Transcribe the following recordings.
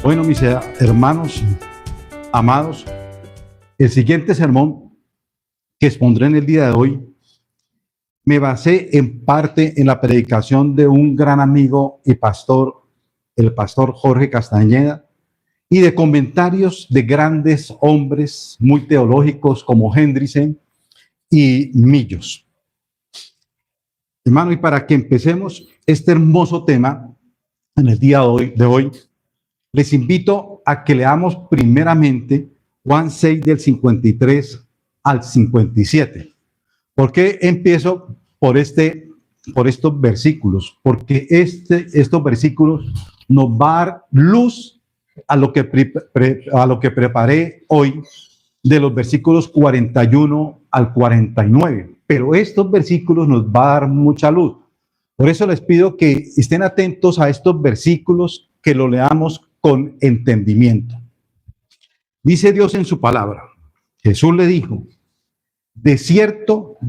Bueno, mis hermanos amados, el siguiente sermón que expondré en el día de hoy me basé en parte en la predicación de un gran amigo y pastor, el pastor Jorge Castañeda, y de comentarios de grandes hombres muy teológicos como Hendriksen y Millos. Hermano, y para que empecemos este hermoso tema en el día de hoy, les invito a que leamos primeramente Juan 6 del 53 al 57. ¿Por qué empiezo por estos versículos? Porque estos versículos nos va a dar luz a lo que preparé hoy, de los versículos 41 al 49. Pero estos versículos nos va a dar mucha luz. Por eso les pido que estén atentos a estos versículos, que lo leamos con entendimiento. Dice Dios en su palabra. Jesús le dijo: de cierto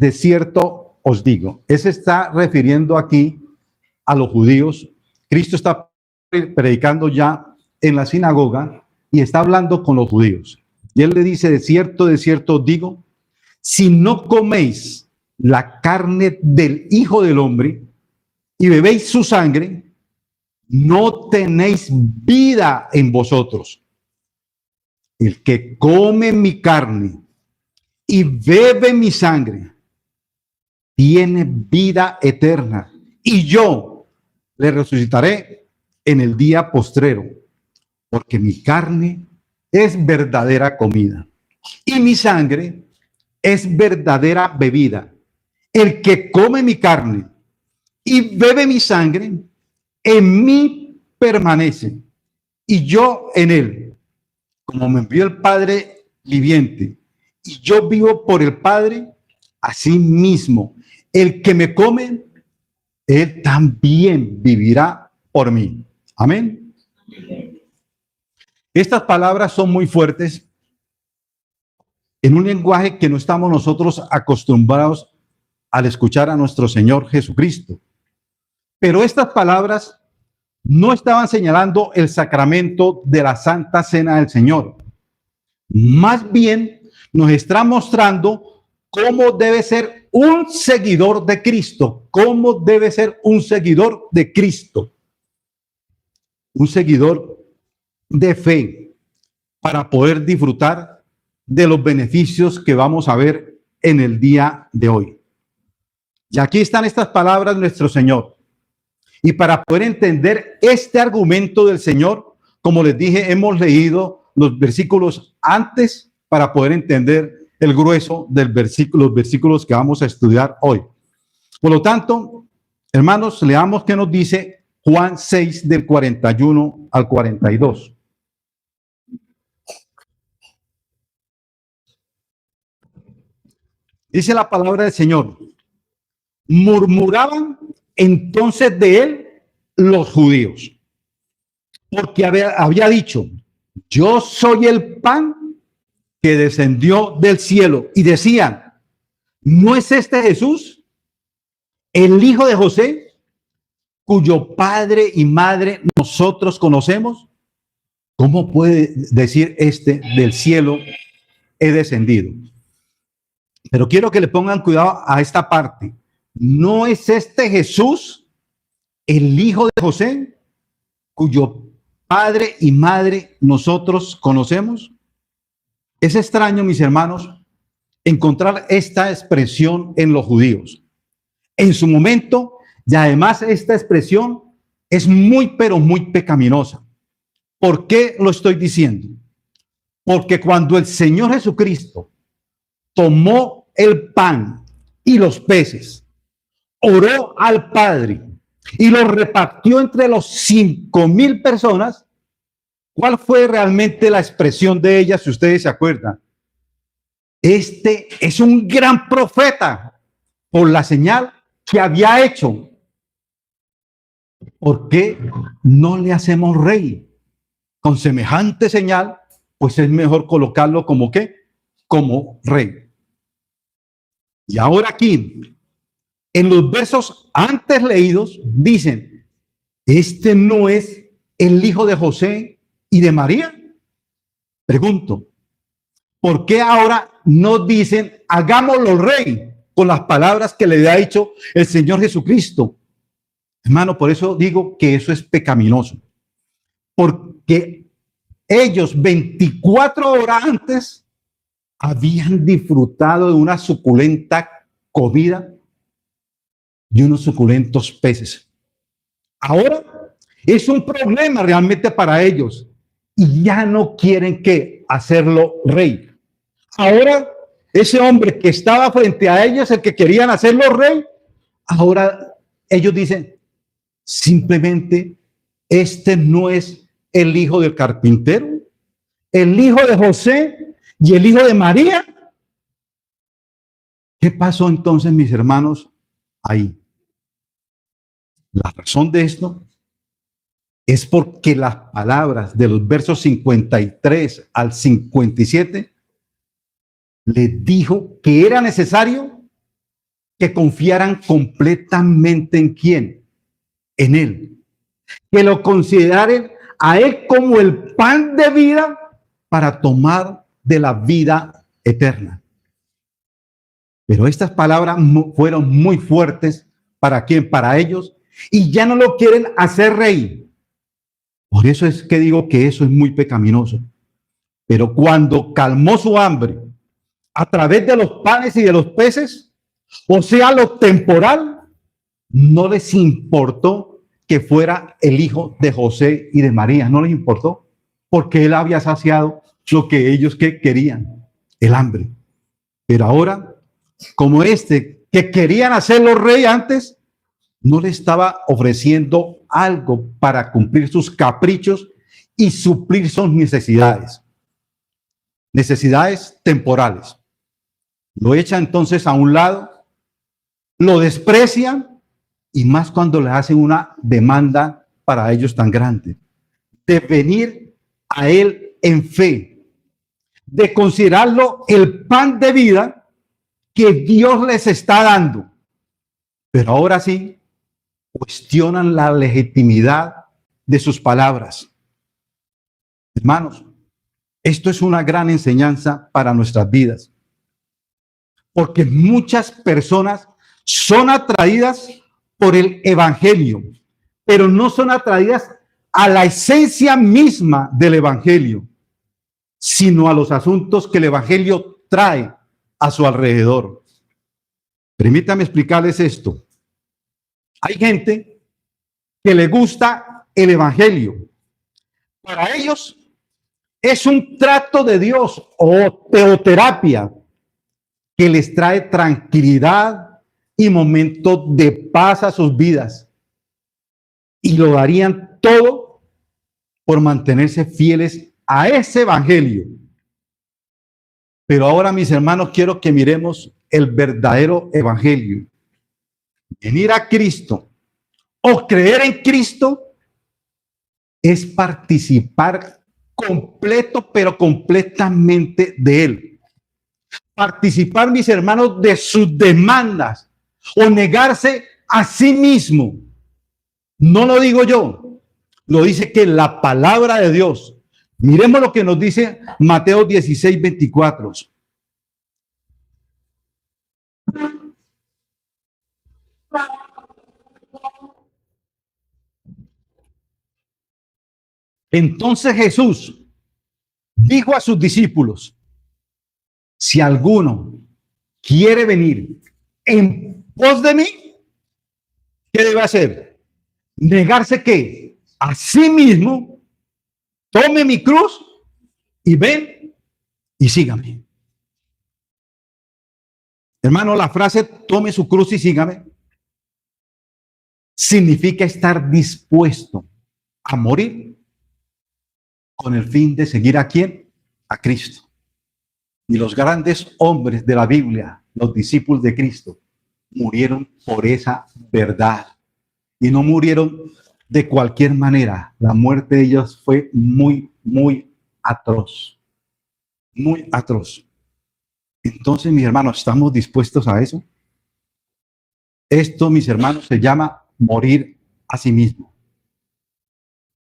os digo. Él se está refiriendo aquí a los judíos. Cristo está predicando ya en la sinagoga y está hablando con los judíos. Y él le dice: de cierto os digo, si no coméis la carne del Hijo del Hombre y bebéis su sangre, no tenéis vida en vosotros. El que come mi carne y bebe mi sangre tiene vida eterna, y yo le resucitaré en el día postrero, porque mi carne es verdadera comida y mi sangre es verdadera bebida. El que come mi carne y bebe mi sangre, en mí permanece y yo en él. Como me envió el Padre viviente y yo vivo por el Padre, así mismo el que me come, él también vivirá por mí. Amén. Estas palabras son muy fuertes en un lenguaje que no estamos nosotros acostumbrados al escuchar a nuestro Señor Jesucristo. Pero estas palabras no estaban señalando el sacramento de la Santa Cena del Señor. Más bien nos está mostrando cómo debe ser un seguidor de Cristo. Cómo debe ser un seguidor de Cristo. Un seguidor de fe, para poder disfrutar de los beneficios que vamos a ver en el día de hoy. Y aquí están estas palabras de nuestro Señor. Y para poder entender este argumento del Señor, como les dije, hemos leído los versículos antes para poder entender el grueso del versículo, los versículos que vamos a estudiar hoy. Por lo tanto, hermanos, leamos qué nos dice Juan 6 del 41 al 42. Dice la palabra del Señor: murmuraban entonces de él los judíos, porque había dicho: yo soy el pan que descendió del cielo. Y decían: ¿no es este Jesús, el hijo de José, cuyo padre y madre nosotros conocemos? ¿Cómo puede decir este: del cielo he descendido? Pero quiero que le pongan cuidado a esta parte. ¿No es este Jesús, el hijo de José, cuyo padre y madre nosotros conocemos? Es extraño, mis hermanos, encontrar esta expresión en los judíos en su momento, y además esta expresión es muy, pero muy pecaminosa. ¿Por qué lo estoy diciendo? Porque cuando el Señor Jesucristo tomó el pan y los peces, oró al Padre y los repartió entre los 5,000 personas, ¿cuál fue realmente la expresión de ellas, si ustedes se acuerdan? Este es un gran profeta por la señal que había hecho. ¿Por qué no le hacemos rey? Con semejante señal, pues es mejor colocarlo como ¿qué? Como rey. Y ahora aquí, en los versos antes leídos, dicen: este no es el hijo de José, y de María? Pregunto, ¿por qué ahora no dicen, hagámoslo rey, con las palabras que le ha dicho el Señor Jesucristo? Hermano, por eso digo que eso es pecaminoso, porque ellos 24 horas antes habían disfrutado de una suculenta comida y unos suculentos peces. Ahora es un problema realmente para ellos y ya no quieren que hacerlo rey. Ahora ese hombre que estaba frente a ellos, el que querían hacerlo rey, ahora ellos dicen, simplemente este no es el hijo del carpintero, el hijo de José y el hijo de María. ¿Qué pasó entonces, mis hermanos, ahí? La razón de esto es porque las palabras de los versos 53 al 57 les dijo que era necesario que confiaran completamente en quién, en él, que lo consideraran a él como el pan de vida para tomar de la vida eterna. Pero estas palabras fueron muy fuertes para quién, para ellos, y ya no lo quieren hacer rey. Por eso es que digo que eso es muy pecaminoso. Pero cuando calmó su hambre a través de los panes y de los peces, o sea, lo temporal, no les importó que fuera el hijo de José y de María, no les importó, porque él había saciado lo que ellos querían, el hambre. Pero ahora, como este que querían hacerlo rey antes, no le estaba ofreciendo algo para cumplir sus caprichos y suplir sus necesidades temporales. Lo echa entonces a un lado, lo desprecian, y más cuando le hacen una demanda para ellos tan grande, de venir a él en fe, de considerarlo el pan de vida que Dios les está dando. Pero ahora sí, cuestionan la legitimidad de sus palabras. Hermanos, esto es una gran enseñanza para nuestras vidas, porque muchas personas son atraídas por el evangelio, pero no son atraídas a la esencia misma del evangelio, sino a los asuntos que el evangelio trae a su alrededor. Permítame explicarles esto. Hay gente que le gusta el evangelio. Para ellos es un trato de Dios o teoterapia que les trae tranquilidad y momentos de paz a sus vidas. Y lo darían todo por mantenerse fieles a ese evangelio. Pero ahora, mis hermanos, quiero que miremos el verdadero evangelio. Venir a Cristo o creer en Cristo es participar completo, pero completamente de Él. Participar, mis hermanos, de sus demandas o negarse a sí mismo. No lo digo yo, lo dice que la palabra de Dios. Miremos lo que nos dice Mateo 16, 24. Entonces Jesús dijo a sus discípulos: si alguno quiere venir en pos de mí, ¿qué debe hacer? Negarse que a sí mismo, tome mi cruz y ven y sígame. Hermano, la frase tome su cruz y sígame significa estar dispuesto a morir con el fin de seguir a quién, a Cristo. Y los grandes hombres de la Biblia, los discípulos de Cristo, murieron por esa verdad y no murieron de cualquier manera. La muerte de ellos fue muy, muy atroz, muy atroz. Entonces, mis hermanos, ¿estamos dispuestos a eso? Esto, mis hermanos, se llama morir a sí mismo.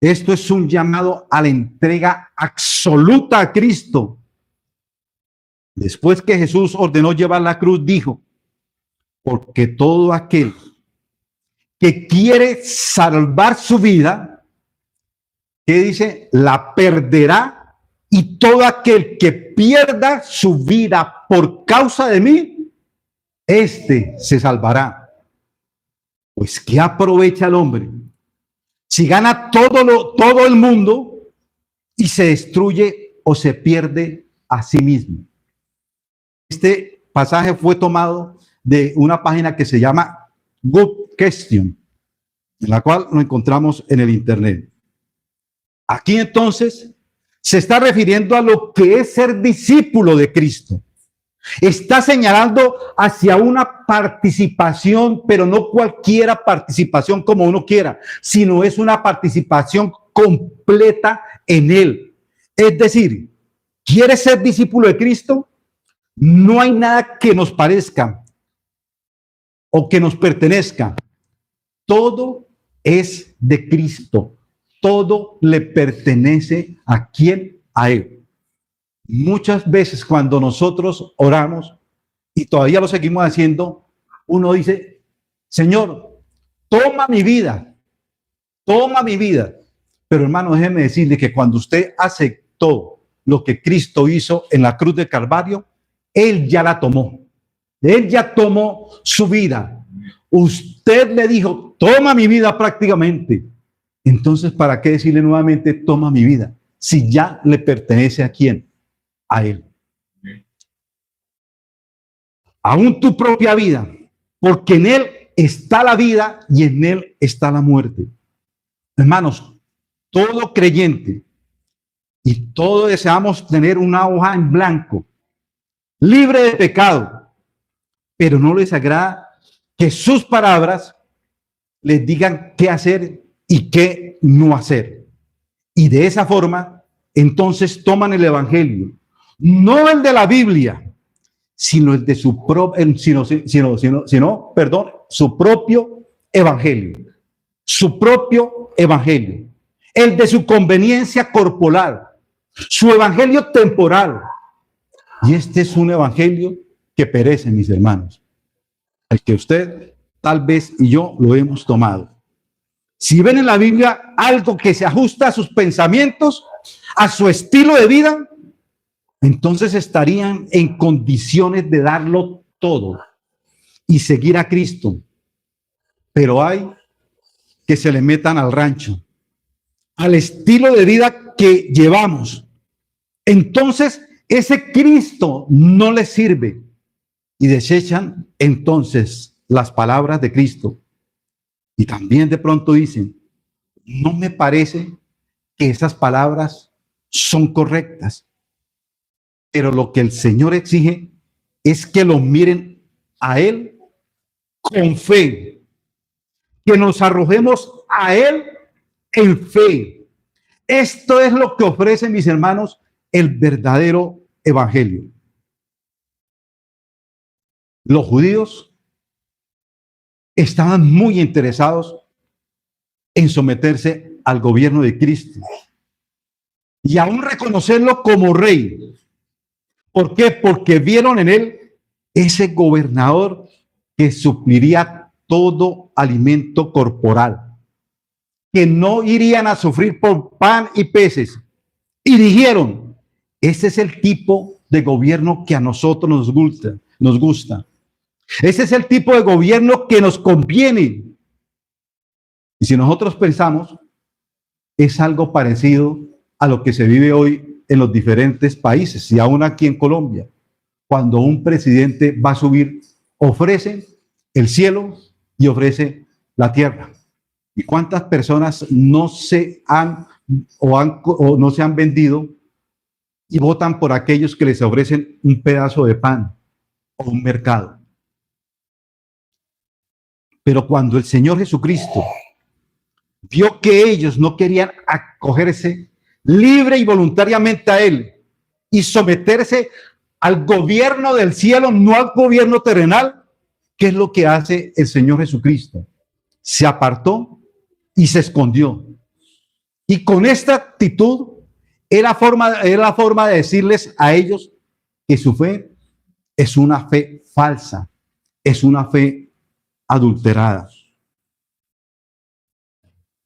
Esto es un llamado a la entrega absoluta a Cristo. Después que Jesús ordenó llevar la cruz, dijo, porque todo aquel que quiere salvar su vida, ¿qué dice? La perderá, y todo aquel que pierda su vida por causa de mí, este se salvará. Pues ¿qué aprovecha el hombre si gana todo el mundo y se destruye o se pierde a sí mismo? Este pasaje fue tomado de una página que se llama Good Question, en la cual lo encontramos en el internet. Aquí entonces se está refiriendo a lo que es ser discípulo de Cristo. Está señalando hacia una participación, pero no cualquiera participación como uno quiera, sino es una participación completa en Él. Es decir, ¿quieres ser discípulo de Cristo? No hay nada que nos parezca o que nos pertenezca. Todo es de Cristo. Todo le pertenece a quién, a Él. Muchas veces cuando nosotros oramos, y todavía lo seguimos haciendo, uno dice, Señor, toma mi vida, toma mi vida. Pero hermano, déjeme decirle que cuando usted aceptó lo que Cristo hizo en la cruz del Calvario, Él ya la tomó. Él ya tomó su vida. Usted le dijo, toma mi vida prácticamente. Entonces, ¿para qué decirle nuevamente, toma mi vida? Si ya le pertenece a quién, a Él. Aún tu propia vida, porque en Él está la vida y en Él está la muerte. Hermanos, todo creyente y todos deseamos tener una hoja en blanco, libre de pecado, pero no les agrada que sus palabras les digan qué hacer y qué no hacer. Y de esa forma, entonces toman el evangelio, no el de la Biblia, sino el de su propio, su propio evangelio, su propio evangelio, el de su conveniencia corporal, su evangelio temporal. Y este es un evangelio que perece, mis hermanos, el que usted, tal vez, y yo lo hemos tomado. Si ven en la Biblia algo que se ajusta a sus pensamientos, a su estilo de vida, entonces estarían en condiciones de darlo todo y seguir a Cristo. Pero hay que se le metan al rancho, al estilo de vida que llevamos. Entonces, ese Cristo no les sirve y desechan entonces las palabras de Cristo. Y también de pronto dicen, no me parece que esas palabras son correctas. Pero lo que el Señor exige es que lo miren a Él con fe, que nos arrojemos a Él en fe. Esto es lo que ofrece, mis hermanos, el verdadero evangelio. Los judíos estaban muy interesados en someterse al gobierno de Cristo y aún reconocerlo como rey. ¿Por qué? Porque vieron en él ese gobernador que supliría todo alimento corporal, que no irían a sufrir por pan y peces. Y dijeron, ese es el tipo de gobierno que a nosotros nos gusta. Ese es el tipo de gobierno que nos conviene. Y si nosotros pensamos, es algo parecido a lo que se vive hoy en los diferentes países y aún aquí en Colombia. Cuando un presidente va a subir, ofrece el cielo y ofrece la tierra. ¿Y cuántas personas no se han vendido y votan por aquellos que les ofrecen un pedazo de pan o un mercado? Pero cuando el Señor Jesucristo vio que ellos no querían acogerse libre y voluntariamente a Él y someterse al gobierno del cielo, no al gobierno terrenal, ¿qué es lo que hace el Señor Jesucristo? Se apartó y se escondió. Y con esta actitud era la forma de decirles a ellos que su fe es una fe falsa, es una fe adulterada.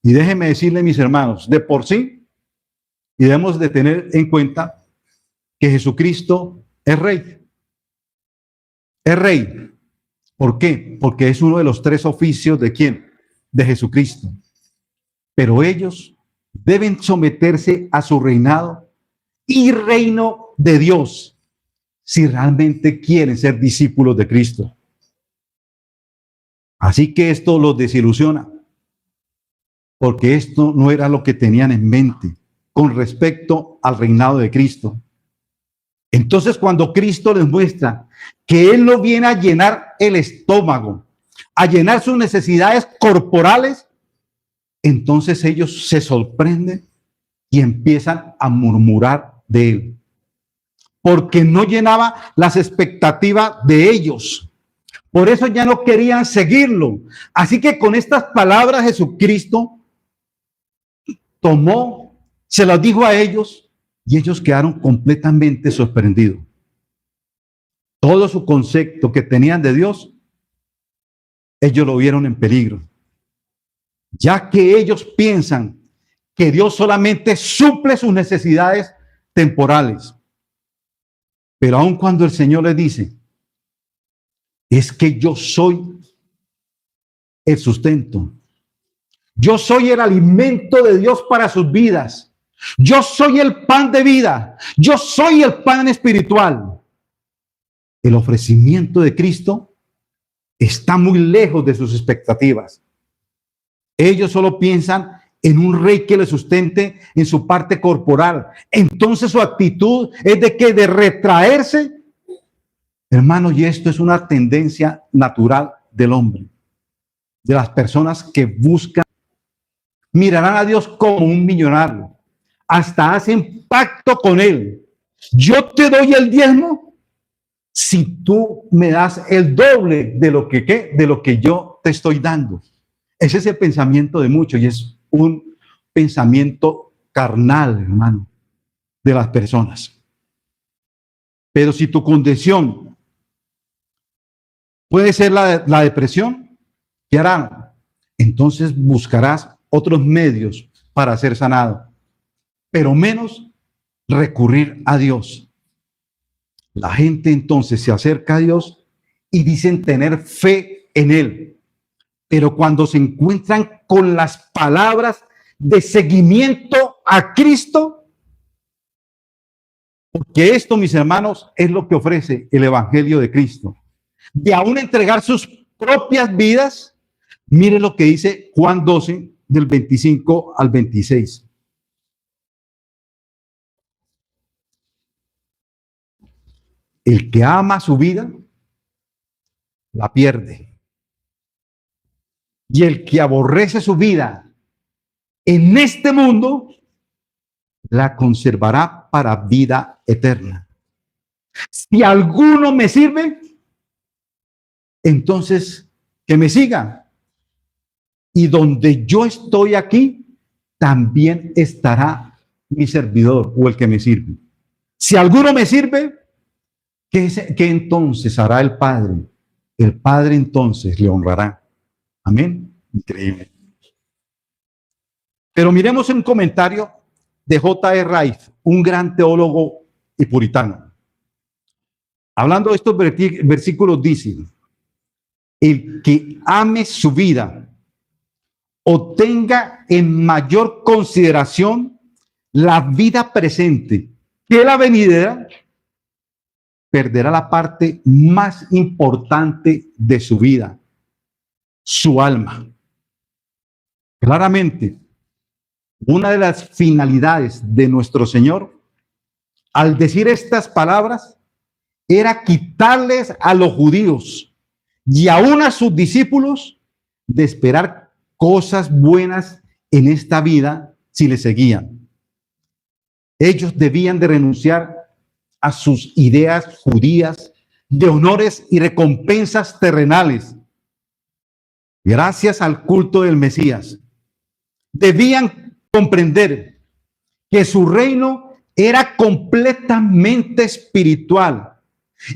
Y déjenme decirle, mis hermanos, de por sí, y debemos de tener en cuenta que Jesucristo es rey. Es rey. ¿Por qué? Porque es uno de los tres oficios de ¿quién? De Jesucristo. Pero ellos deben someterse a su reinado y reino de Dios si realmente quieren ser discípulos de Cristo. Así que esto los desilusiona, porque esto no era lo que tenían en mente con respecto al reinado de Cristo. Entonces, cuando Cristo les muestra que Él no viene a llenar el estómago, a llenar sus necesidades corporales, entonces ellos se sorprenden y empiezan a murmurar de Él, porque no llenaba las expectativas de ellos. Por eso ya no querían seguirlo. Así que con estas palabras Jesucristo tomó, se las dijo a ellos y ellos quedaron completamente sorprendidos. Todo su concepto que tenían de Dios, ellos lo vieron en peligro, ya que ellos piensan que Dios solamente suple sus necesidades temporales. Pero aun cuando el Señor les dice, es que yo soy el sustento, yo soy el alimento de Dios para sus vidas, yo soy el pan de vida, yo soy el pan espiritual. El ofrecimiento de Cristo está muy lejos de sus expectativas. Ellos solo piensan en un rey que le sustente en su parte corporal. Entonces su actitud es de retraerse. Hermanos, y esto es una tendencia natural del hombre, de las personas que buscan, mirarán a Dios como un millonario, hasta hacen pacto con Él. Yo te doy el diezmo si tú me das el doble de lo que yo te estoy dando. Ese es el pensamiento de muchos y es un pensamiento carnal, hermano, de las personas. Pero si tu condición puede ser la depresión, ¿qué harán? Entonces buscarás otros medios para ser sanado, pero menos recurrir a Dios. La gente entonces se acerca a Dios y dicen tener fe en Él, pero cuando se encuentran con las palabras de seguimiento a Cristo, porque esto, mis hermanos, es lo que ofrece el Evangelio de Cristo, de aún entregar sus propias vidas. Mire lo que dice Juan 12, del 25 al 26. El que ama su vida, la pierde. Y el que aborrece su vida en este mundo, la conservará para vida eterna. Si alguno me sirve, entonces que me siga. Y donde yo estoy aquí, también estará mi servidor o el que me sirve. Si alguno me sirve, ¿qué entonces hará el Padre? El Padre entonces le honrará. Amén. Increíble. Pero miremos un comentario de J.E. Wright, un gran teólogo y puritano. Hablando de estos versículos, dice: el que ame su vida o tenga en mayor consideración la vida presente que la venidera, perderá la parte más importante de su vida, su alma. Claramente, una de las finalidades de nuestro Señor al decir estas palabras era quitarles a los judíos y aún a sus discípulos de esperar cosas buenas en esta vida si le seguían. Ellos debían de renunciar a sus ideas judías de honores y recompensas terrenales gracias al culto del Mesías. Debían comprender que su reino era completamente espiritual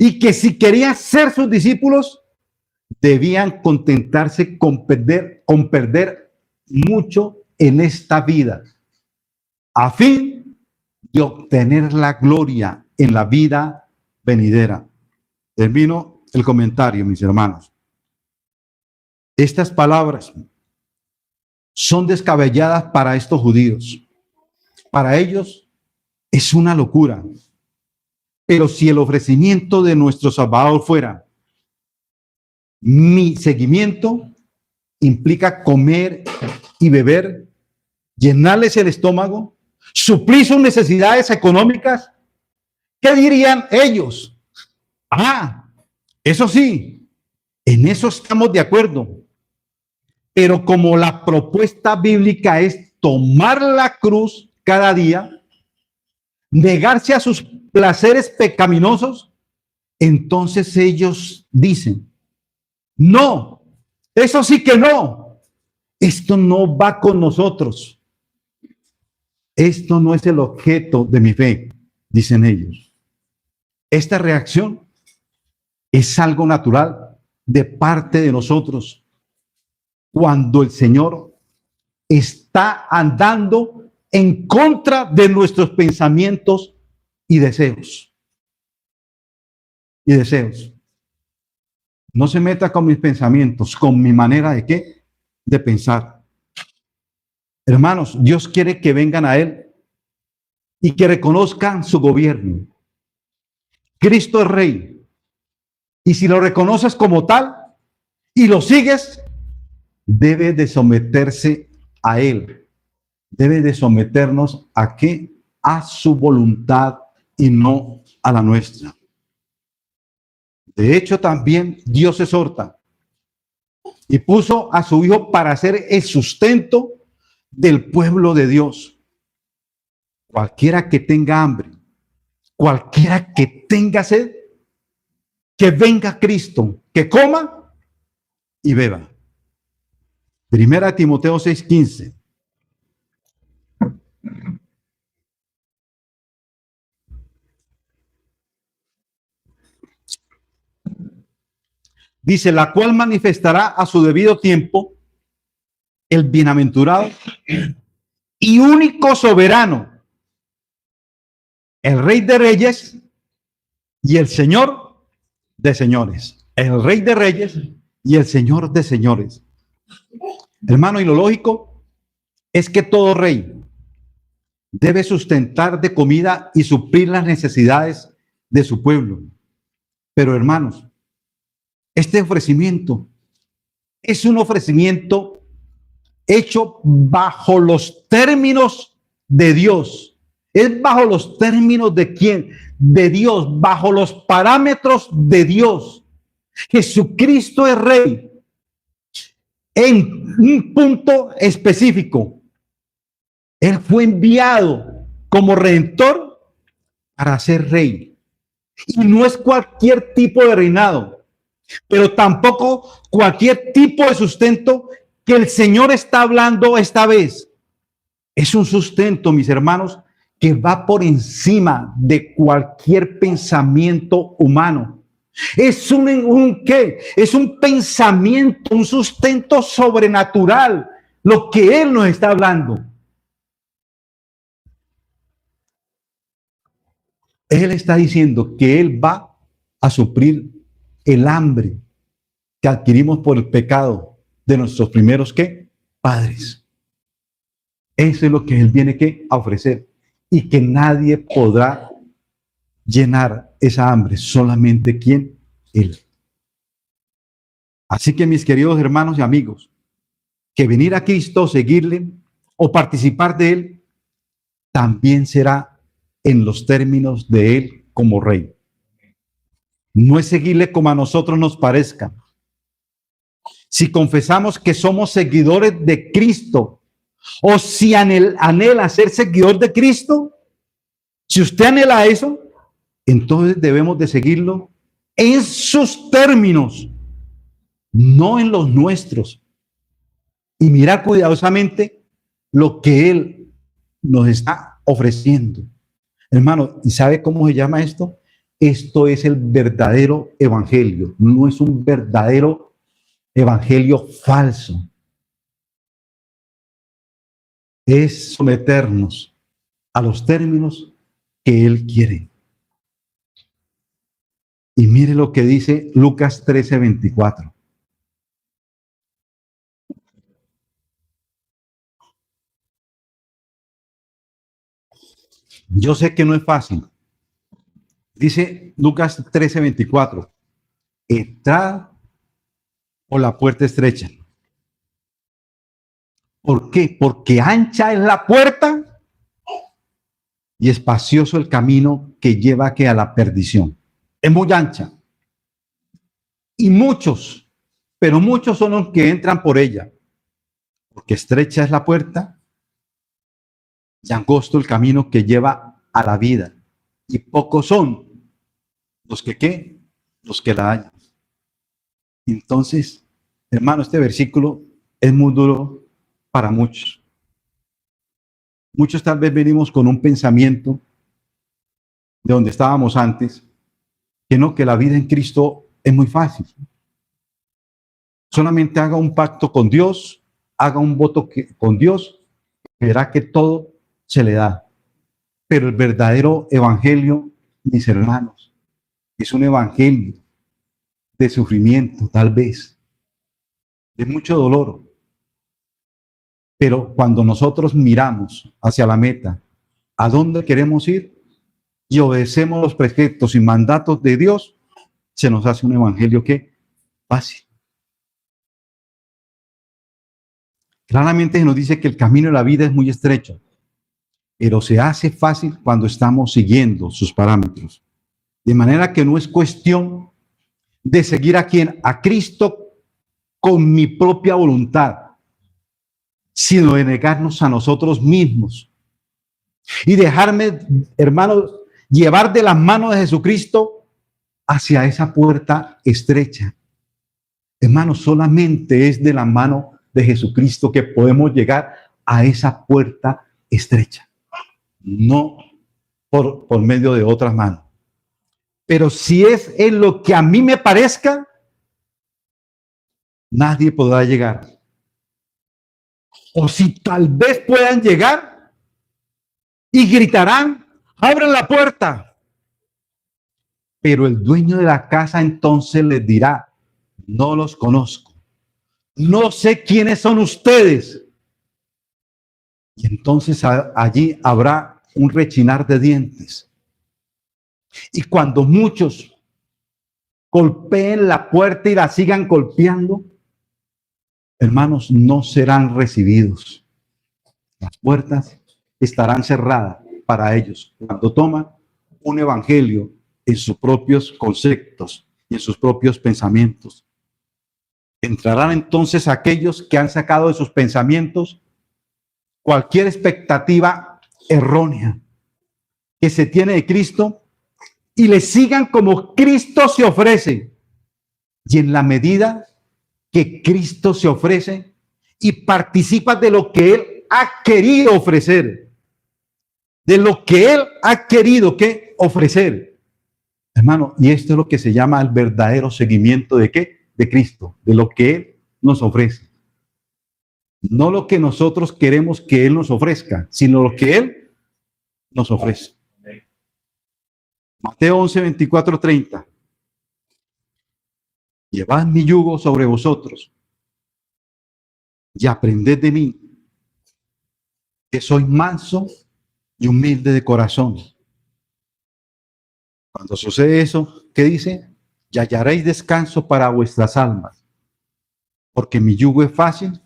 y que si querían ser sus discípulos, debían contentarse con perder mucho en esta vida, a fin de obtener la gloria en la vida venidera. Termino el comentario, mis hermanos. Estas palabras son descabelladas para estos judíos. Para ellos es una locura. Pero si el ofrecimiento de nuestro Salvador fuera mi seguimiento, implica comer y beber, llenarles el estómago, suplir sus necesidades económicas, ¿qué dirían ellos? Ah, eso sí, en eso estamos de acuerdo. Pero como la propuesta bíblica es tomar la cruz cada día, negarse a sus placeres pecaminosos, entonces ellos dicen, no, eso sí que no, esto no va con nosotros. Esto no es el objeto de mi fe, dicen ellos. Esta reacción es algo natural de parte de nosotros cuando el Señor está andando en contra de nuestros pensamientos y deseos. No se meta con mis pensamientos, con mi manera de qué, de pensar. Hermanos, Dios quiere que vengan a Él y que reconozcan su gobierno. Cristo es Rey. Y si lo reconoces como tal y lo sigues, debe de someterse a Él. Debe de someternos a qué? A su voluntad y no a la nuestra. De hecho, también Dios exhorta y puso a su Hijo para ser el sustento del pueblo de Dios. Cualquiera que tenga hambre, cualquiera que tenga sed, que venga Cristo, que coma y beba. Primera Timoteo 6:15. Dice, la cual manifestará a su debido tiempo el bienaventurado y único soberano, el Rey de Reyes y el Señor de Señores. El Rey de Reyes y el Señor de Señores. Hermano, y lo lógico es que todo rey debe sustentar de comida y suplir las necesidades de su pueblo. Pero hermanos, este ofrecimiento es un ofrecimiento hecho bajo los términos de Dios. Es bajo los términos de quién? De Dios, bajo los parámetros de Dios. Jesucristo es Rey en un punto específico. Él fue enviado como Redentor para ser Rey. Y no es cualquier tipo de reinado, pero tampoco cualquier tipo de sustento que el Señor está hablando esta vez. Es un sustento, mis hermanos, que va por encima de cualquier pensamiento humano. Es ¿qué? Es un pensamiento, un sustento sobrenatural, lo que Él nos está hablando. Él está diciendo que Él va a suplir el hambre que adquirimos por el pecado de nuestros primeros, ¿qué? Padres. Eso es lo que Él viene a ofrecer. Y que nadie podrá llenar esa hambre, solamente ¿quién? Él. Así que, mis queridos hermanos y amigos, que venir a Cristo, seguirle o participar de Él, también será en los términos de Él como Rey. No es seguirle como a nosotros nos parezca. Si confesamos que somos seguidores de Cristo, o si anhela ser seguidor de Cristo, si usted anhela eso, entonces debemos de seguirlo en sus términos, no en los nuestros. Y mirar cuidadosamente lo que Él nos está ofreciendo. Hermano, ¿y sabe cómo se llama esto? Esto es el verdadero evangelio, no es un verdadero evangelio falso. Es someternos a los términos que Él quiere. Y mire lo que dice Lucas 13:24. Yo sé que no es fácil. Dice Lucas 13:24. Entrad por la puerta estrecha. ¿Por qué? Porque ancha es la puerta y espacioso el camino que lleva a la perdición. Es muy ancha. Y muchos, pero muchos son los que entran por ella. Porque estrecha es la puerta y angosto el camino que lleva a la vida. Y pocos son los que, ¿qué? Los que la hallan. Entonces, hermano, este versículo es muy duro para muchos. Muchos tal vez venimos con un pensamiento de donde estábamos antes, que no, que la vida en Cristo es muy fácil. Solamente haga un pacto con Dios, haga un voto con Dios, verá que todo se le da. Pero el verdadero evangelio, mis hermanos, es un evangelio de sufrimiento, tal vez, de mucho dolor. Pero cuando nosotros miramos hacia la meta, a dónde queremos ir y obedecemos los preceptos y mandatos de Dios, se nos hace un evangelio que fácil. Claramente se nos dice que el camino de la vida es muy estrecho, pero se hace fácil cuando estamos siguiendo sus parámetros. De manera que no es cuestión de seguir a quién, a Cristo con mi propia voluntad, sino de negarnos a nosotros mismos y dejarme, hermanos, llevar de las manos de Jesucristo hacia esa puerta estrecha. Hermanos, solamente es de la mano de Jesucristo que podemos llegar a esa puerta estrecha, no por medio de otras manos. Pero si es en lo que a mí me parezca, nadie podrá llegar. O si tal vez puedan llegar y gritarán, abran la puerta. Pero el dueño de la casa entonces les dirá, no los conozco, no sé quiénes son ustedes. Y entonces allí habrá un rechinar de dientes. Y cuando muchos golpeen la puerta y la sigan golpeando, hermanos, no serán recibidos. Las puertas estarán cerradas para ellos cuando toman un evangelio en sus propios conceptos y en sus propios pensamientos. Entrarán entonces aquellos que han sacado de sus pensamientos cualquier expectativa errónea que se tiene de Cristo y le sigan como Cristo se ofrece. Y en la medida que Cristo se ofrece y participa de lo que Él ha querido ofrecer, de lo que Él ha querido que ofrecer, hermano, y esto es lo que se llama el verdadero seguimiento de ¿qué? De Cristo, de lo que Él nos ofrece. No lo que nosotros queremos que Él nos ofrezca, sino lo que Él nos ofrece. Mateo 11, 24, 30. Llevad mi yugo sobre vosotros y aprended de mí, que soy manso y humilde de corazón. Cuando sucede eso, ¿qué dice? Y hallaréis descanso para vuestras almas, porque mi yugo es fácil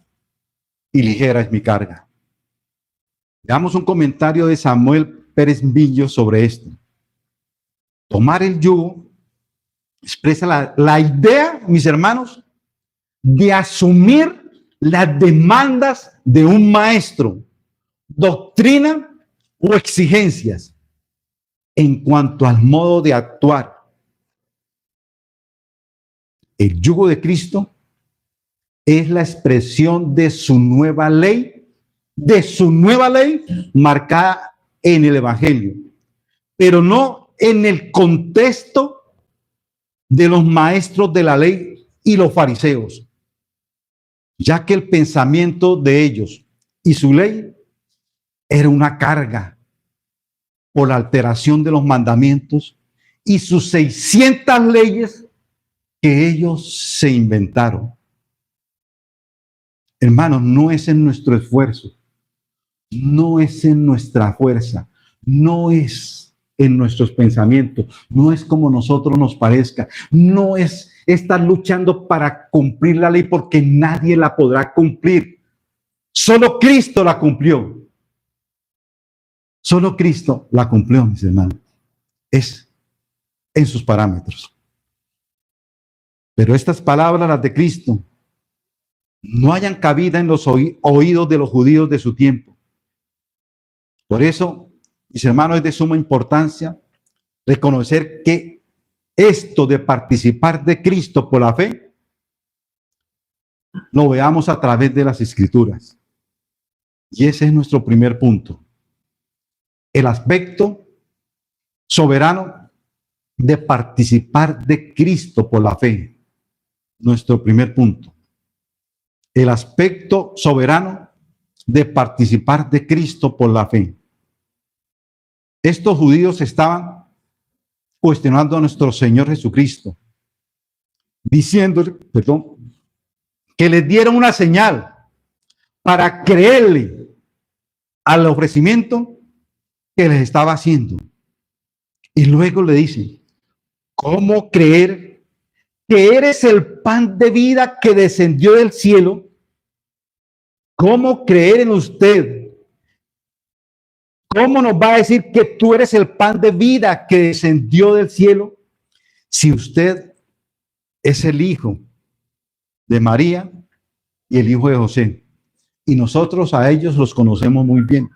y ligera es mi carga. Veamos un comentario de Samuel Pérez Villo sobre esto. Tomar el yugo expresa la idea, mis hermanos, de asumir las demandas de un maestro, doctrina o exigencias en cuanto al modo de actuar. El yugo de Cristo es la expresión de su nueva ley de su nueva ley marcada en el Evangelio, pero no en el contexto de los maestros de la ley y los fariseos, ya que el pensamiento de ellos y su ley era una carga por la alteración de los mandamientos y sus 600 leyes que ellos se inventaron. Hermanos, no es en nuestro esfuerzo, no es en nuestra fuerza, no es en nuestros pensamientos, no es como nosotros nos parezca, no es estar luchando para cumplir la ley porque nadie la podrá cumplir. Solo Cristo la cumplió. Solo Cristo la cumplió, mis hermanos. Es en sus parámetros. Pero estas palabras, las de Cristo, no hayan cabida en los oídos de los judíos de su tiempo. Por eso, mis hermanos, es de suma importancia reconocer que esto de participar de Cristo por la fe, lo veamos a través de las Escrituras. Y ese es nuestro primer punto. El aspecto soberano de participar de Cristo por la fe. Nuestro primer punto. El aspecto soberano de participar de Cristo por la fe. Estos judíos estaban cuestionando a nuestro Señor Jesucristo, diciéndole, que les diera una señal para creerle al ofrecimiento que les estaba haciendo. Y luego le dicen, ¿cómo creer que eres el pan de vida que descendió del cielo? ¿Cómo creer en usted? ¿Cómo nos va a decir que tú eres el pan de vida que descendió del cielo si usted es el hijo de María y el hijo de José? Y nosotros a ellos los conocemos muy bien.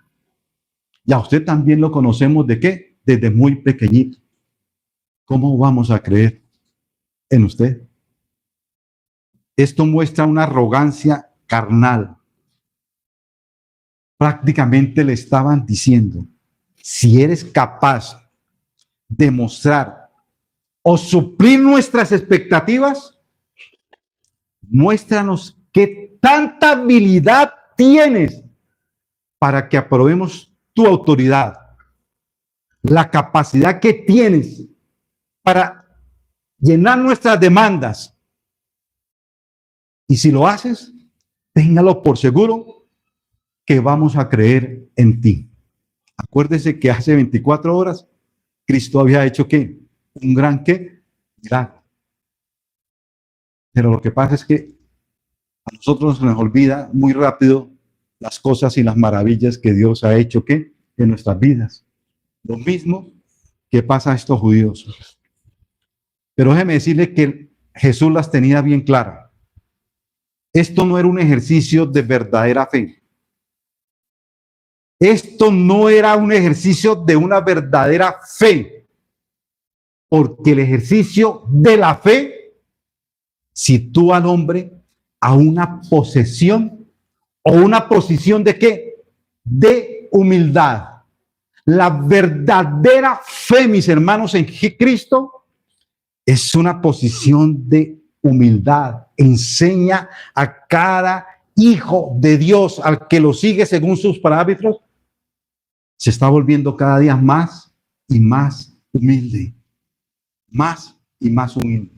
Y a usted también lo conocemos ¿de qué? Desde muy pequeñito. ¿Cómo vamos a creer en usted? Esto muestra una arrogancia carnal. Prácticamente le estaban diciendo, si eres capaz de mostrar o suplir nuestras expectativas, muéstranos qué tanta habilidad tienes para que aprobemos tu autoridad, la capacidad que tienes para llenar nuestras demandas. Y si lo haces, téngalo por seguro que vamos a creer en ti. Acuérdese que hace 24 horas Cristo había hecho ¿qué? Un gran ¿qué? Milagro. Pero lo que pasa es que a nosotros se nos olvida muy rápido las cosas y las maravillas que Dios ha hecho ¿qué? En nuestras vidas. Lo mismo que pasa a estos judíos. Pero déjeme decirle que Jesús las tenía bien claras. Esto no era un ejercicio de verdadera fe. Esto no era un ejercicio de una verdadera fe. Porque el ejercicio de la fe sitúa al hombre a una posesión o una posición de ¿qué? De humildad. La verdadera fe, mis hermanos, en Cristo es una posición de humildad. Enseña a cada hijo de Dios, al que lo sigue según sus parámetros, se está volviendo cada día más y más humilde. Más y más humilde.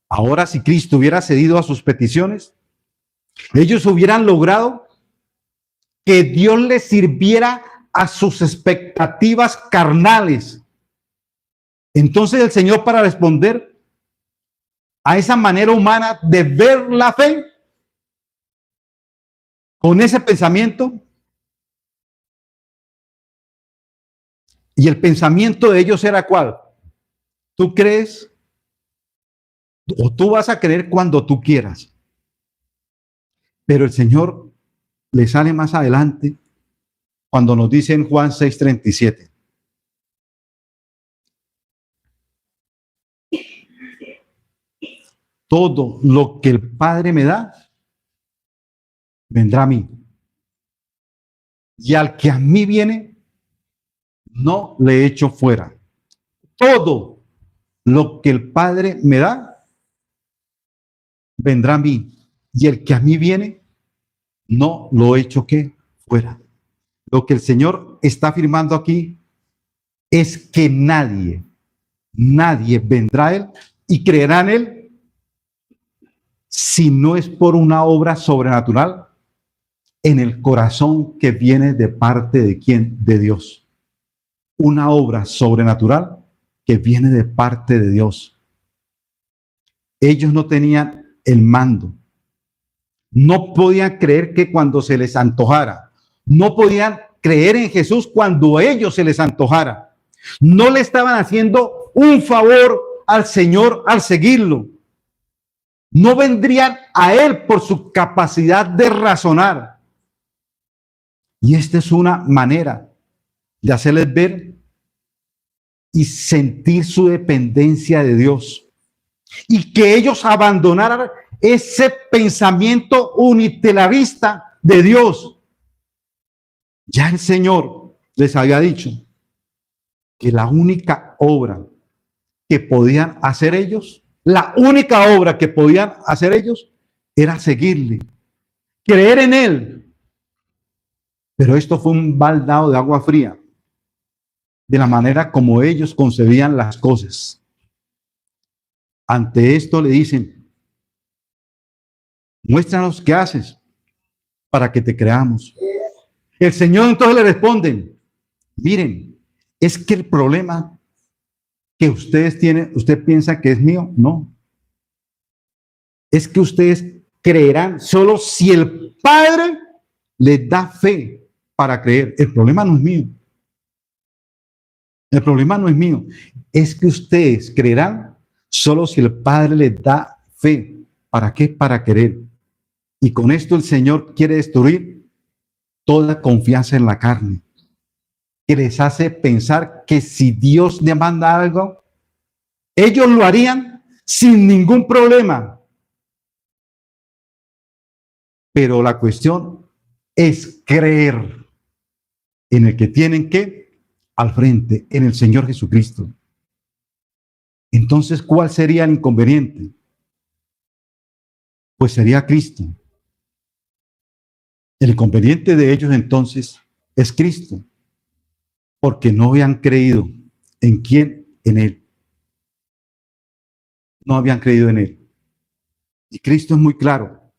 Ahora, si Cristo hubiera cedido a sus peticiones, ellos hubieran logrado que Dios les sirviera a sus expectativas carnales. Entonces el Señor, para responder a esa manera humana de ver la fe, con ese pensamiento, y el pensamiento de ellos era ¿cuál? Tú crees o tú vas a creer cuando tú quieras. Pero el Señor le sale más adelante cuando nos dice en Juan 6:37. Todo lo que el Padre me da, vendrá a mí. Y al que a mí viene, no le echo fuera. Todo lo que el Padre me da, vendrá a mí. Y el que a mí viene, no lo echo ¿qué? Fuera. Lo que el Señor está afirmando aquí es que nadie vendrá a Él y creerá en Él si no es por una obra sobrenatural en el corazón que viene de parte de quién, de Dios. Una obra sobrenatural que viene de parte de Dios. Ellos no tenían el mando. No podían creer que cuando se les antojara. No podían creer en Jesús cuando a ellos se les antojara. No le estaban haciendo un favor al Señor al seguirlo. No vendrían a Él por su capacidad de razonar. Y esta es una manera de hacerles ver y sentir su dependencia de Dios. Y que ellos abandonaran ese pensamiento unilateralista de Dios. Ya el Señor les había dicho que la única obra que podían hacer ellos, era seguirle, creer en Él. Pero esto fue un baldado de agua fría de la manera como ellos concebían las cosas. Ante esto le dicen: muéstranos qué haces para que te creamos. El Señor entonces le responde: miren, es que el problema que ustedes tienen, usted piensa que es mío, no. Es que ustedes creerán solo si el Padre les da fe para creer. El problema no es mío. El problema no es mío. Es que ustedes creerán solo si el Padre les da fe. ¿Para qué? Para creer. Y con esto el Señor quiere destruir toda confianza en la carne, que les hace pensar que si Dios les manda algo, ellos lo harían sin ningún problema. Pero la cuestión es creer en el que tienen que al frente, en el Señor Jesucristo. Entonces, ¿cuál sería el inconveniente? Pues sería Cristo. El inconveniente de ellos entonces es Cristo, porque no habían creído en quién, en Él. No habían creído en Él. Y Cristo es muy claro,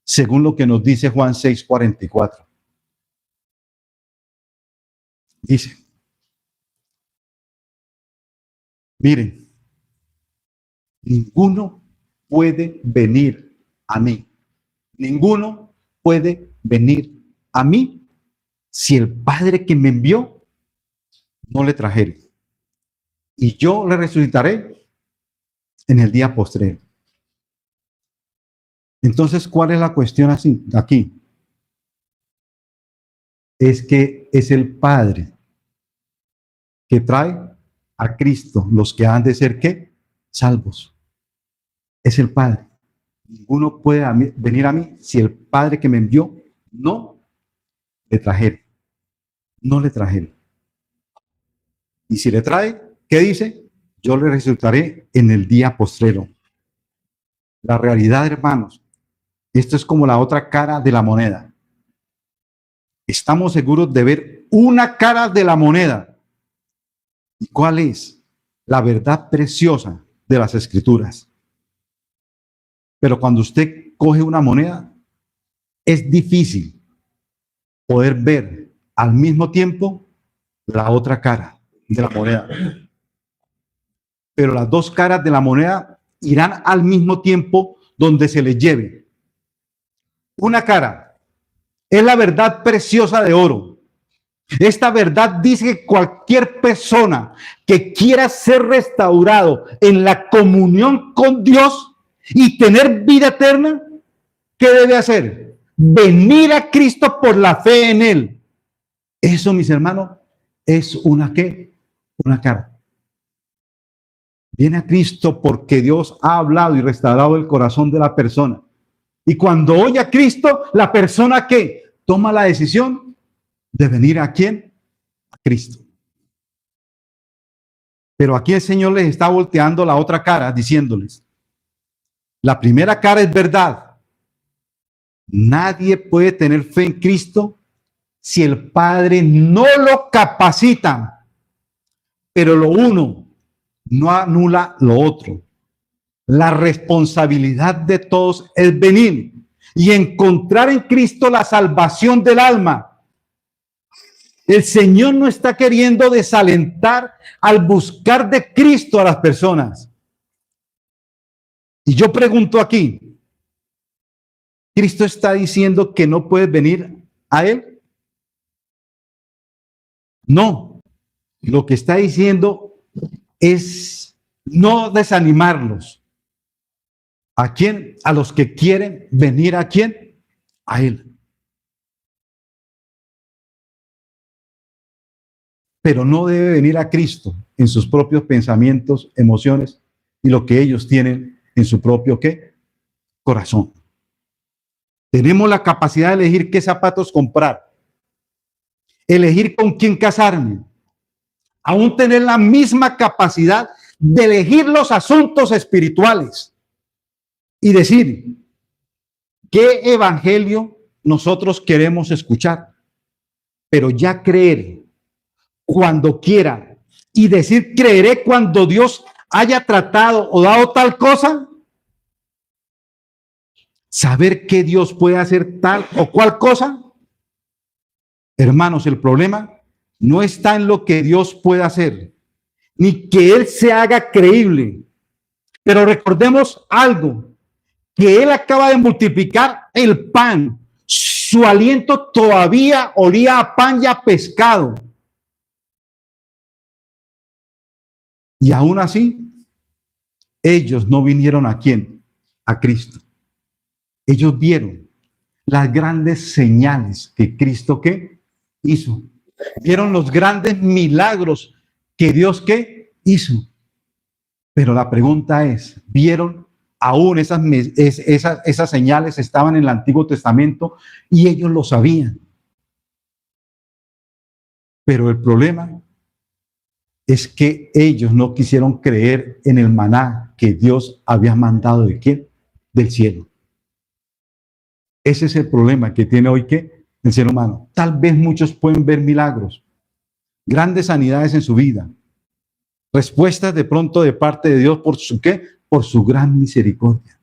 según lo que nos dice Juan 6:44. Dice: miren, ninguno puede venir a mí. Ninguno puede venir a mí si el Padre que me envió no le trajere. Y yo le resucitaré en el día postrero. Entonces, ¿cuál es la cuestión así aquí? Es que es el Padre que trae a Cristo los que han de ser ¿qué? Salvos. Es el Padre. Ninguno puede venir a mí si el Padre que me envió no le trajere. No le trajere. Y si le trae, ¿qué dice? Yo le resucitaré en el día postrero. La realidad, hermanos, esto es como la otra cara de la moneda. Estamos seguros de ver una cara de la moneda. ¿Y cuál es? La verdad preciosa de las Escrituras. Pero cuando usted coge una moneda, es difícil poder ver al mismo tiempo la otra cara de la moneda. Pero las dos caras de la moneda irán al mismo tiempo donde se les lleve. Una cara es la verdad preciosa de oro. Esta verdad dice que cualquier persona que quiera ser restaurado en la comunión con Dios y tener vida eterna, ¿qué debe hacer? Venir a Cristo por la fe en Él. Eso, mis hermanos, es una ¿qué? Una cara. Viene a Cristo porque Dios ha hablado y restaurado el corazón de la persona. Y cuando oye a Cristo, la persona que toma la decisión de venir ¿a quién? A Cristo. Pero aquí el Señor les está volteando la otra cara, diciéndoles, la primera cara es verdad. Nadie puede tener fe en Cristo si el Padre no lo capacita. Pero lo uno no anula lo otro. La responsabilidad de todos es venir y encontrar en Cristo la salvación del alma. El Señor no está queriendo desalentar al buscar de Cristo a las personas. Y yo pregunto aquí, ¿Cristo está diciendo que no puedes venir a Él? No, lo que está diciendo es no desanimarlos. ¿A quién? A los que quieren venir ¿a quién? A Él. Pero no debe venir a Cristo en sus propios pensamientos, emociones y lo que ellos tienen en su propio ¿qué? Corazón. Tenemos la capacidad de elegir qué zapatos comprar, elegir con quién casarme, aún tener la misma capacidad de elegir los asuntos espirituales y decir qué evangelio nosotros queremos escuchar, pero ya creer cuando quiera y decir creeré cuando Dios haya tratado o dado tal cosa, saber que Dios puede hacer tal o cual cosa. Hermanos, el problema no está en lo que Dios puede hacer, ni que Él se haga creíble. Pero recordemos algo, que Él acaba de multiplicar el pan. Su aliento todavía olía a pan y a pescado. Y aún así, ellos no vinieron ¿a quién? A Cristo. Ellos vieron las grandes señales que Cristo ¿qué? Hizo. Vieron los grandes milagros que Dios ¿qué? Hizo. Pero la pregunta es, ¿vieron aún esas señales estaban en el Antiguo Testamento y ellos lo sabían? Pero el problema es que ellos no quisieron creer en el maná que Dios había mandado ¿de quién? Del cielo. Ese es el problema que tiene hoy ¿qué? El ser humano. Tal vez muchos pueden ver milagros, grandes sanidades en su vida, respuestas de pronto de parte de Dios por su ¿qué? Por su gran misericordia.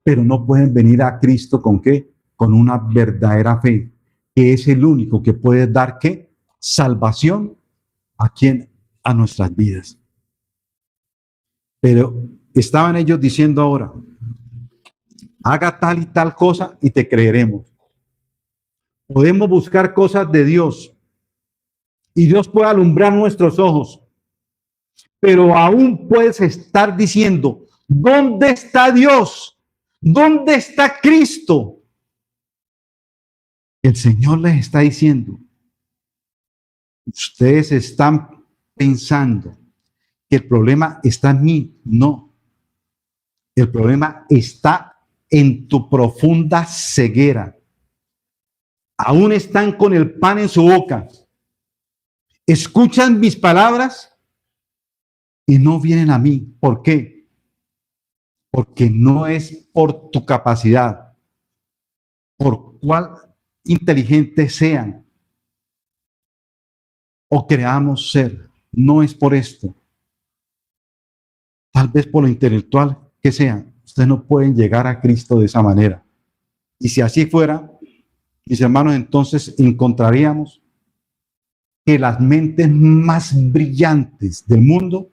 Pero no pueden venir a Cristo ¿con qué? Con una verdadera fe, que es el único que puede dar ¿qué? Salvación ¿a quién? A nuestras vidas. Pero estaban ellos diciendo ahora, haga tal y tal cosa y te creeremos. Podemos buscar cosas de Dios y Dios puede alumbrar nuestros ojos, pero aún puedes estar diciendo, ¿dónde está Dios? ¿Dónde está Cristo? El Señor les está diciendo, ustedes están pensando que el problema está en mí. No, el problema está en tu profunda ceguera. Aún están con el pan en su boca. Escuchan mis palabras y no vienen a mí. ¿Por qué? Porque no es por tu capacidad, por cuál inteligentes sean o creamos ser. No es por esto. Tal vez por lo intelectual que sean. Ustedes no pueden llegar a Cristo de esa manera. Y si así fuera, mis hermanos, entonces encontraríamos que las mentes más brillantes del mundo,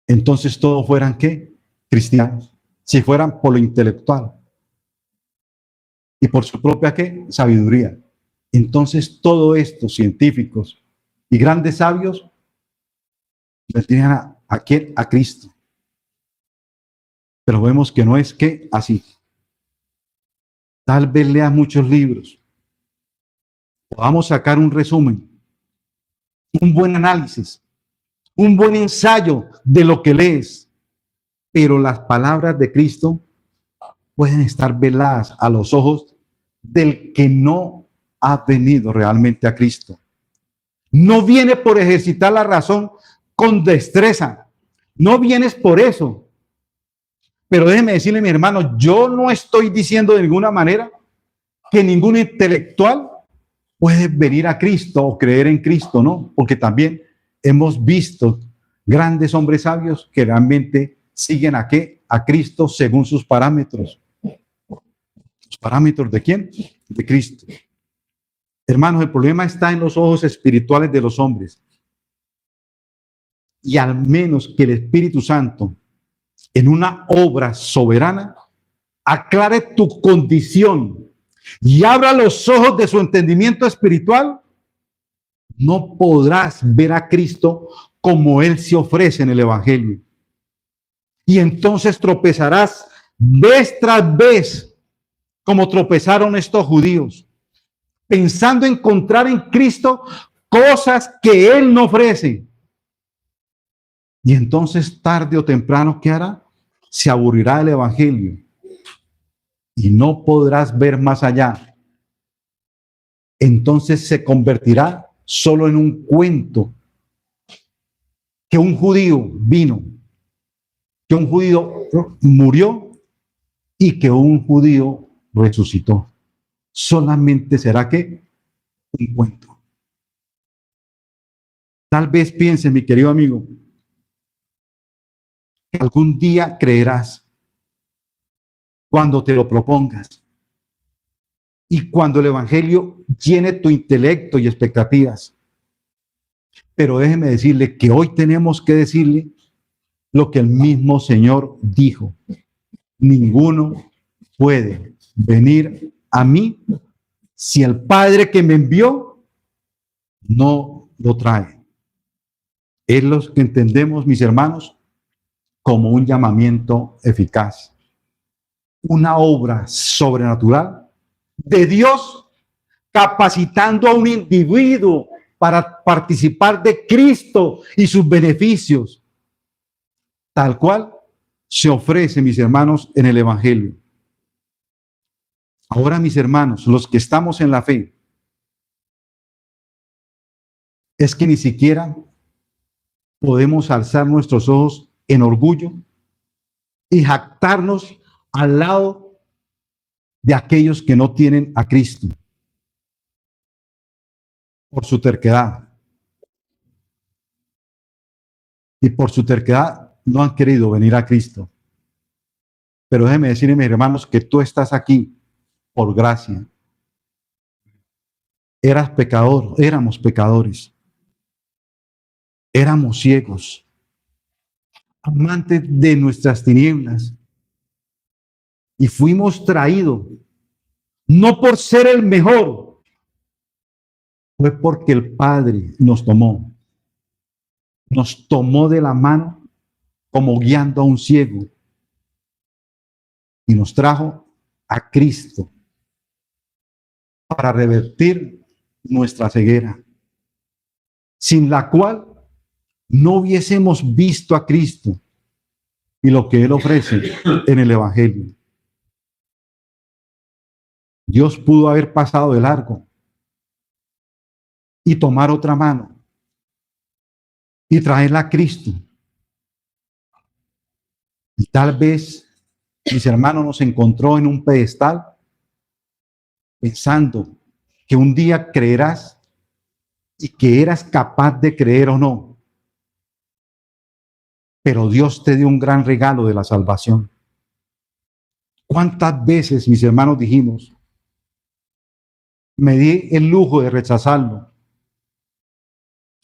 entonces todos fueran ¿qué? Cristianos. Si fueran por lo intelectual y por su propia ¿qué? Sabiduría. Entonces todo esto, científicos y grandes sabios, les tienen ¿a quién? A Cristo. Pero vemos que no es que así. Tal vez leas muchos libros. Podamos sacar un resumen, un buen análisis, un buen ensayo de lo que lees. pero las palabras de Cristo pueden estar veladas a los ojos del que no ha venido realmente a Cristo. No viene por ejercitar la razón con destreza. No vienes por eso. Pero déjeme decirle, mi hermano, yo no estoy diciendo de ninguna manera que ningún intelectual puede venir a Cristo o creer en Cristo, ¿no? Porque también hemos visto grandes hombres sabios que realmente siguen a qué? A Cristo según sus parámetros. ¿Los parámetros de quién? De Cristo. Hermanos, el problema está en los ojos espirituales de los hombres. Y al menos que el Espíritu Santo, en una obra soberana, aclare tu condición y abra los ojos de su entendimiento espiritual, no podrás ver a Cristo como Él se ofrece en el Evangelio. Y entonces tropezarás vez tras vez, como tropezaron estos judíos, pensando encontrar en Cristo cosas que Él no ofrece. Y entonces tarde o temprano, ¿qué hará? Se aburrirá del Evangelio y no podrás ver más allá. Entonces se convertirá solo en un cuento que un judío vino, que un judío murió y que un judío resucitó. Solamente será que un cuento. Tal vez piense, mi querido amigo, que algún día creerás cuando te lo propongas y cuando el Evangelio llene tu intelecto y expectativas. Pero déjeme decirle que hoy tenemos que decirle lo que el mismo Señor dijo. Ninguno puede venir a mí si el Padre que me envió no lo trae. Es lo que entendemos, mis hermanos, como un llamamiento eficaz. Una obra sobrenatural de Dios capacitando a un individuo para participar de Cristo y sus beneficios, tal cual se ofrece, mis hermanos, en el Evangelio. Ahora, mis hermanos, los que estamos en la fe, es que ni siquiera podemos alzar nuestros ojos en orgullo y jactarnos al lado de aquellos que no tienen a Cristo por su terquedad. Y por su terquedad no han querido venir a Cristo. Pero déjeme decirle, mis hermanos, que tú estás aquí por gracia. Eras pecador, éramos pecadores. Éramos ciegos, amantes de nuestras tinieblas. Y fuimos traídos, no por ser el mejor, fue porque el Padre nos tomó de la mano como guiando a un ciego y nos trajo a Cristo para revertir nuestra ceguera, sin la cual no hubiésemos visto a Cristo y lo que Él ofrece en el Evangelio. Dios pudo haber pasado de largo y tomar otra mano y traerla a Cristo. Y tal vez, mis hermanos, nos encontró en un pedestal pensando que un día creerás y que eras capaz de creer o no. Pero Dios te dio un gran regalo de la salvación. ¿Cuántas veces, mis hermanos, dijimos, me di el lujo de rechazarlo?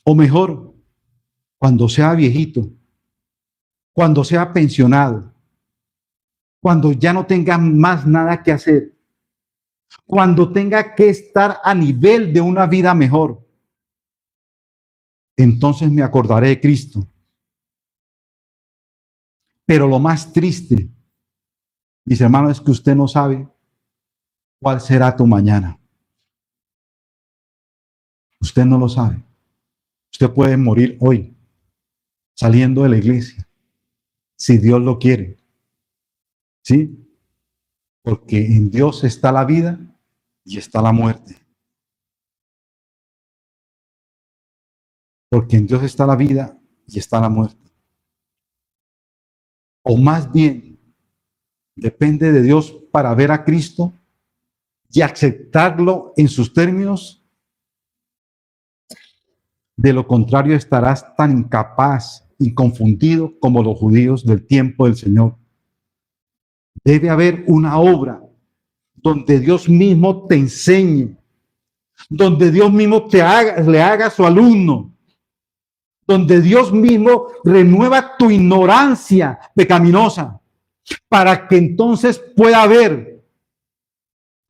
O mejor, cuando sea viejito, cuando sea pensionado, cuando ya no tenga más nada que hacer, cuando tenga que estar a nivel de una vida mejor, entonces me acordaré de Cristo. Pero lo más triste, mis hermanos, es que usted no sabe cuál será tu mañana. Usted no lo sabe. Usted puede morir hoy, saliendo de la iglesia. si Dios lo quiere. ¿Sí? Porque en Dios está la vida y está la muerte. Porque en Dios está la vida y está la muerte. O más bien, depende de Dios para ver a Cristo y aceptarlo en sus términos. De lo contrario, estarás tan incapaz y confundido como los judíos del tiempo del Señor. Debe haber una obra donde Dios mismo te enseñe, donde Dios mismo le haga su alumno, donde Dios mismo renueva tu ignorancia pecaminosa, para que entonces pueda ver.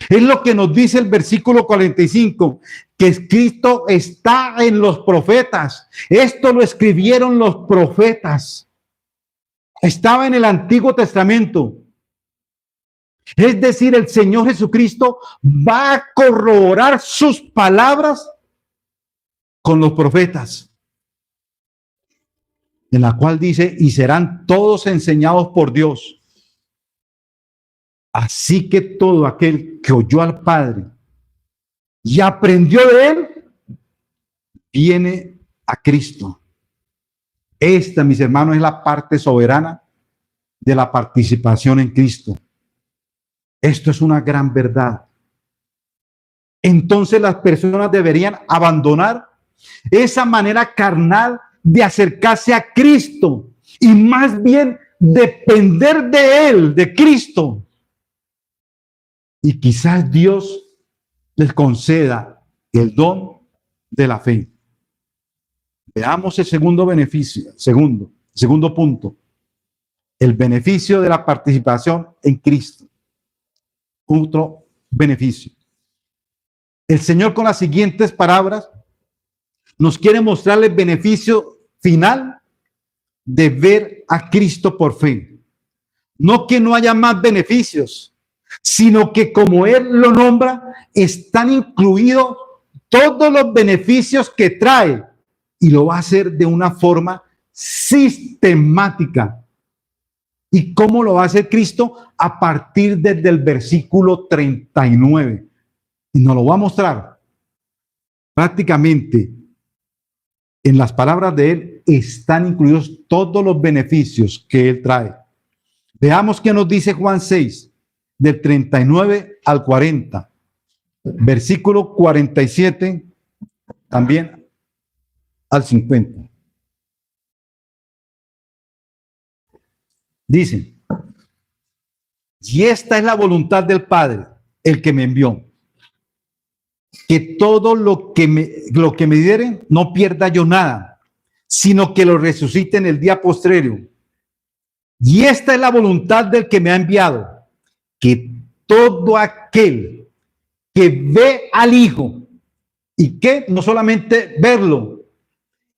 Es lo que nos dice el versículo 45, que Cristo está en los profetas. Esto lo escribieron los profetas. Estaba en el Antiguo Testamento. Es decir, el Señor Jesucristo va a corroborar sus palabras con los profetas, en la cual dice, y serán todos enseñados por Dios. Así que todo aquel que oyó al Padre y aprendió de él, viene a Cristo. Esta, mis hermanos, es la parte soberana de la participación en Cristo. Esto es una gran verdad. Entonces las personas deberían abandonar esa manera carnal de acercarse a Cristo y más bien depender de Él, de Cristo. Y quizás Dios les conceda el don de la fe. Veamos el segundo beneficio, segundo punto, el beneficio de la participación en Cristo. Otro beneficio. El Señor con las siguientes palabras nos quiere mostrar el beneficio final de ver a Cristo por fe. No que no haya más beneficios, sino que como Él lo nombra, están incluidos todos los beneficios que trae y lo va a hacer de una forma sistemática. ¿Y cómo lo va a hacer Cristo? A partir desde el versículo 39. Y nos lo va a mostrar. Prácticamente, en las palabras de Él están incluidos todos los beneficios que Él trae. Veamos qué nos dice Juan 6, del 39 al 40. Versículo 47, también al 50. Dice, y esta es la voluntad del Padre, el que me envió, que todo lo que me dieren no pierda yo nada, sino que lo resucite en el día postrero. Y esta es la voluntad del que me ha enviado, que todo aquel que ve al Hijo y que no solamente verlo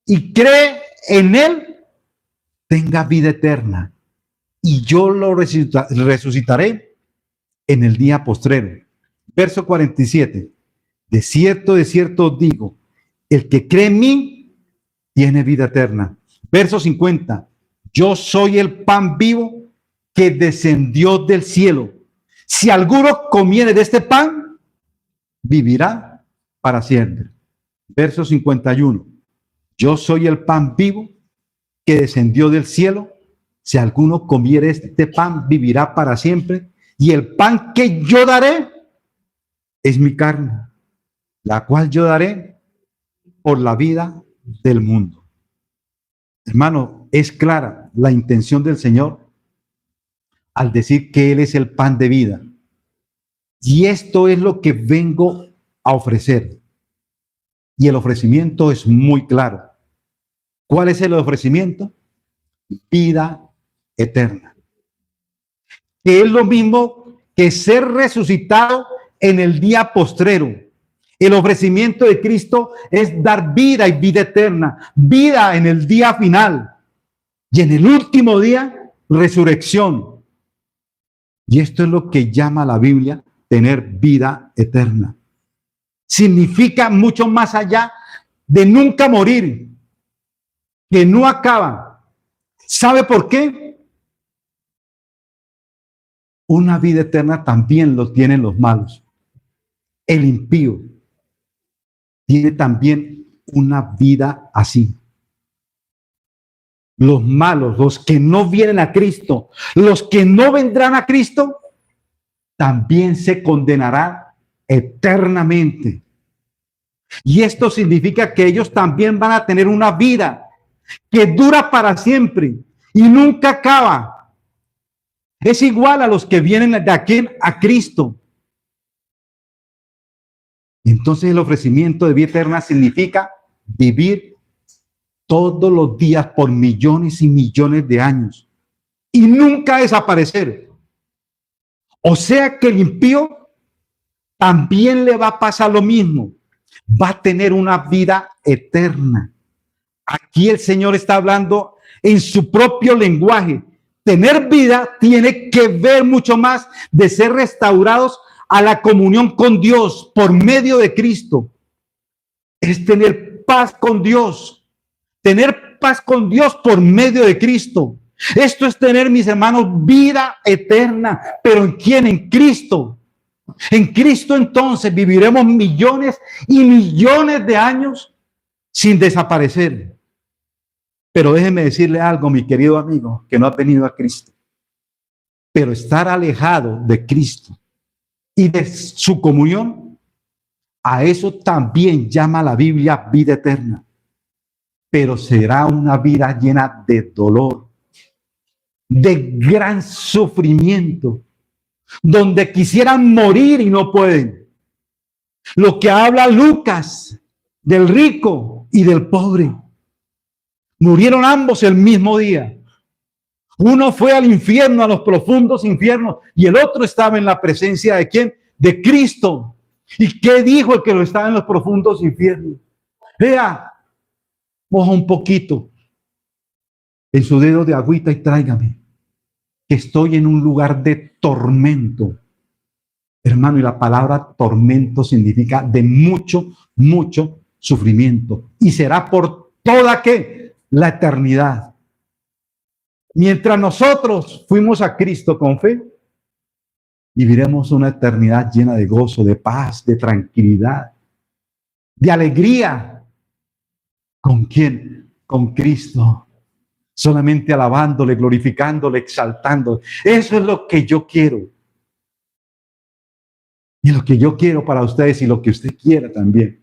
y cree en Él, tenga vida eterna. Y yo lo resucitaré en el día postrero. Verso 47. De cierto os digo, el que cree en mí tiene vida eterna. Verso 50. Yo soy el pan vivo que descendió del cielo. Si alguno comiere de este pan, vivirá para siempre. Verso 51. Yo soy el pan vivo que descendió del cielo. Si alguno comiere este pan, vivirá para siempre. Y el pan que yo daré es mi carne, la cual yo daré por la vida del mundo. Hermano, es clara la intención del Señor al decir que Él es el pan de vida. Y esto es lo que vengo a ofrecer. Y el ofrecimiento es muy claro. ¿Cuál es el ofrecimiento? Vida eterna. Que es lo mismo que ser resucitado en el día postrero. El ofrecimiento de Cristo es dar vida y vida eterna, vida en el día final y en el último día, resurrección. Y esto es lo que llama la Biblia tener vida eterna. Significa mucho más allá de nunca morir, que no acaba. ¿Sabe por qué? Una vida eterna también lo tienen los malos. El impío tiene también una vida así. Los malos, los que no vienen a Cristo, los que no vendrán a Cristo, también se condenarán eternamente. Y esto significa que ellos también van a tener una vida que dura para siempre y nunca acaba. Es igual a los que vienen de aquí a Cristo. Entonces el ofrecimiento de vida eterna significa vivir todos los días por millones y millones de años y nunca desaparecer. O sea que el impío también le va a pasar lo mismo. Va a tener una vida eterna. Aquí el Señor está hablando en su propio lenguaje. Tener vida tiene que ver mucho más de ser restaurados a la comunión con Dios por medio de Cristo. Es tener paz con Dios. Tener paz con Dios por medio de Cristo. Esto es tener, mis hermanos, vida eterna. ¿Pero en quién? En Cristo. En Cristo entonces viviremos millones y millones de años sin desaparecer. Pero déjeme decirle algo, mi querido amigo, que no ha venido a Cristo. Pero estar alejado de Cristo y de su comunión, a eso también llama la Biblia vida eterna. Pero será una vida llena de dolor, de gran sufrimiento, donde quisieran morir y no pueden. Lo que habla Lucas del rico y del pobre. Murieron ambos el mismo día. Uno fue al infierno, a los profundos infiernos, y el otro estaba en la presencia de ¿quién? De Cristo. ¿Y qué dijo el que lo estaba en los profundos infiernos? Vea, moja un poquito en su dedo de agüita y tráigame, que estoy en un lugar de tormento. Hermano, y la palabra tormento significa de mucho, mucho sufrimiento. Y será por toda ¿qué? La eternidad. Mientras nosotros fuimos a Cristo con fe, viviremos una eternidad llena de gozo, de paz, de tranquilidad, de alegría. ¿Con quién? Con Cristo. Solamente alabándole, glorificándole, exaltándole. Eso es lo que yo quiero. Y lo que yo quiero para ustedes y lo que usted quiera también.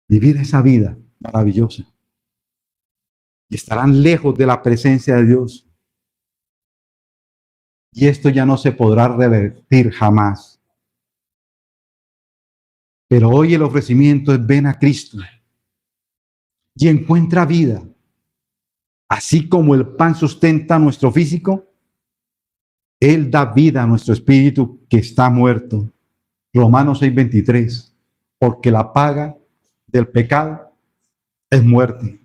Vivir esa vida maravillosa. Y estarán lejos de la presencia de Dios. Y esto ya no se podrá revertir jamás. Pero hoy el ofrecimiento es ven a Cristo y encuentra vida. Así como el pan sustenta nuestro físico, Él da vida a nuestro espíritu que está muerto. Romanos 6:23. Porque la paga del pecado es muerte.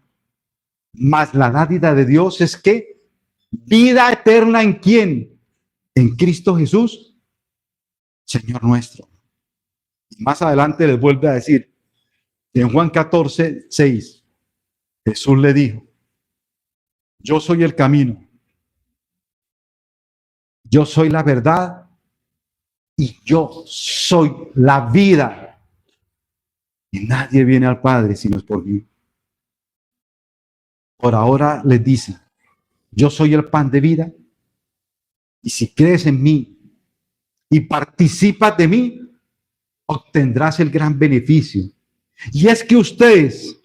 Mas la dádiva de Dios es que vida eterna en quién? En Cristo Jesús, Señor nuestro. Y más adelante les vuelve a decir, en Juan 14:6, Jesús le dijo, yo soy el camino, yo soy la verdad y yo soy la vida. Y nadie viene al Padre si no es por mí. Por ahora les dice, yo soy el pan de vida y si crees en mí y participas de mí, obtendrás el gran beneficio. Y es que ustedes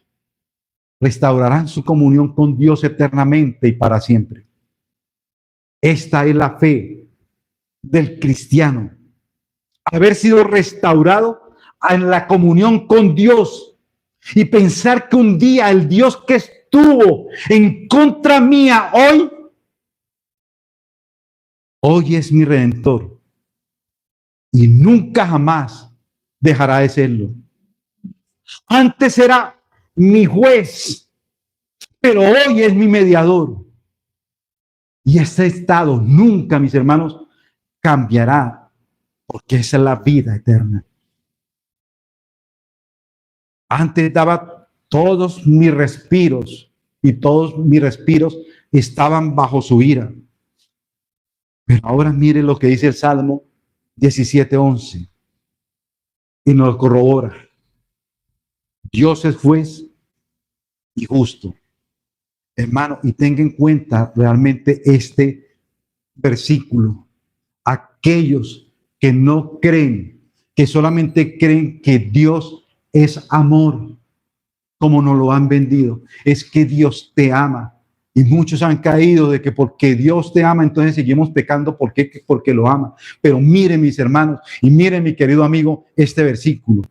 restaurarán su comunión con Dios eternamente y para siempre. Esta es la fe del cristiano. Haber sido restaurado en la comunión con Dios y pensar que un día el Dios que estuvo en contra mía hoy es mi redentor y nunca jamás dejará de serlo. Antes era mi juez, pero hoy es mi mediador. Y este estado nunca, mis hermanos, cambiará, porque esa es la vida eterna. Antes daba todos mis respiros y todos mis respiros estaban bajo su ira. Pero ahora mire lo que dice el Salmo 17:11 y nos corrobora. Dios es juez y justo. Hermano, y tenga en cuenta realmente este versículo. Aquellos que no creen, que solamente creen que Dios es amor, como nos lo han vendido, es que Dios te ama. Y muchos han caído de que porque Dios te ama, entonces seguimos pecando. ¿Por qué? Porque lo ama. Pero miren, mis hermanos, y miren, mi querido amigo, este versículo.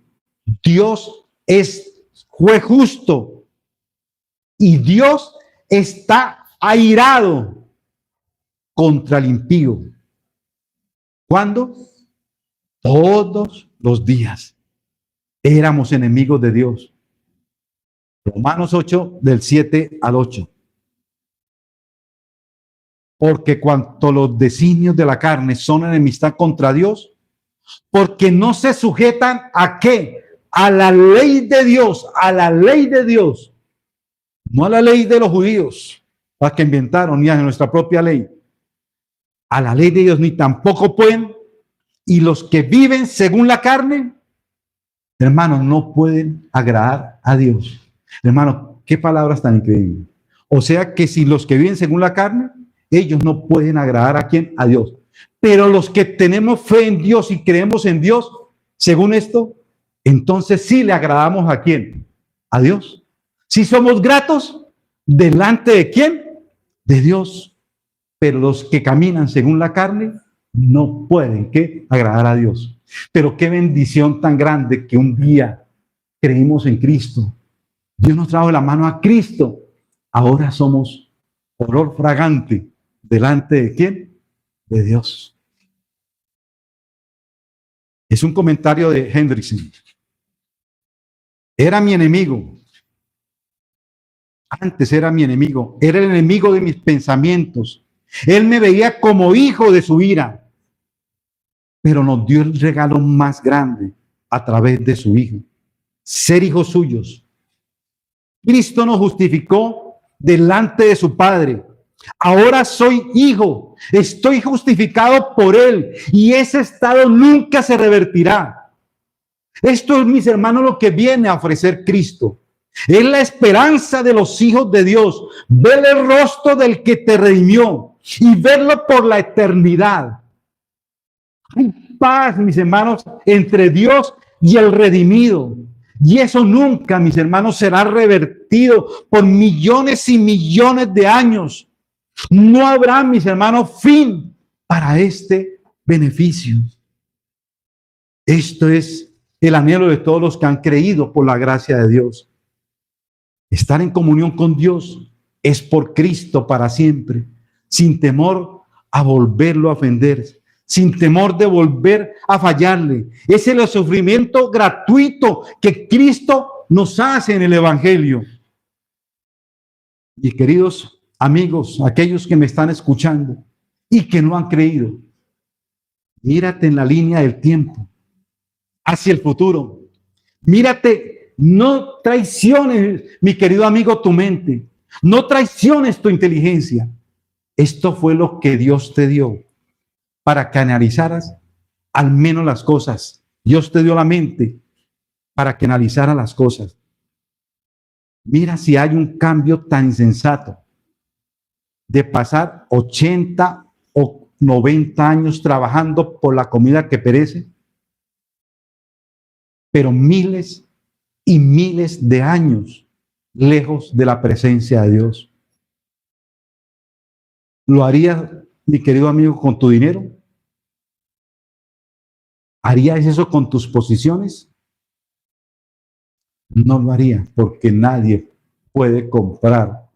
Dios es juez justo y Dios está airado contra el impío. ¿Cuándo? Todos los días. Éramos enemigos de Dios. Romanos 8, del 7 al 8. Porque cuanto los designios de la carne son enemistad contra Dios, porque no se sujetan ¿a qué? A la ley de Dios, a la ley de Dios, no a la ley de los judíos, la que inventaron, ni a nuestra propia ley, a la ley de Dios, ni tampoco pueden, y los que viven según la carne, hermanos, no pueden agradar a Dios. Hermano, qué palabras tan increíbles. O sea que si los que viven según la carne, ellos no pueden agradar ¿a quién? A Dios. Pero los que tenemos fe en Dios y creemos en Dios, según esto, entonces sí le agradamos ¿a quién? A Dios. Si somos gratos, ¿delante de quién? De Dios. Pero los que caminan según la carne, no pueden ¿qué? Agradar a Dios. Pero qué bendición tan grande que un día creímos en Cristo. Dios nos trajo la mano a Cristo. Ahora somos olor fragante delante de quién? De Dios. Es un comentario de Hendrickson. Era mi enemigo. Antes era mi enemigo. Era el enemigo de mis pensamientos. Él me veía como hijo de su ira. Pero nos dio el regalo más grande a través de su Hijo. Ser hijos suyos. Cristo nos justificó delante de su Padre. Ahora soy hijo, estoy justificado por Él y ese estado nunca se revertirá. Esto es, mis hermanos, lo que viene a ofrecer Cristo. Es la esperanza de los hijos de Dios. Ver el rostro del que te redimió y verlo por la eternidad. Hay paz, mis hermanos, entre Dios y el redimido. Y eso nunca, mis hermanos, será revertido por millones y millones de años. No habrá, mis hermanos, fin para este beneficio. Esto es el anhelo de todos los que han creído por la gracia de Dios. Estar en comunión con Dios es por Cristo para siempre, sin temor a volverlo a ofender, sin temor de volver a fallarle. Es el sufrimiento gratuito que Cristo nos hace en el Evangelio. Y queridos amigos, aquellos que me están escuchando y que no han creído, mírate en la línea del tiempo, hacia el futuro. Mírate, no traiciones, mi querido amigo, tu mente. No traiciones tu inteligencia. Esto fue lo que Dios te dio para que analizaras al menos las cosas. Dios te dio la mente para que analizara las cosas. Mira si hay un cambio tan insensato de pasar 80 o 90 años trabajando por la comida que perece, pero miles y miles de años lejos de la presencia de Dios. ¿Lo harías, mi querido amigo, con tu dinero? ¿Harías eso con tus posiciones? No lo haría, porque nadie puede comprar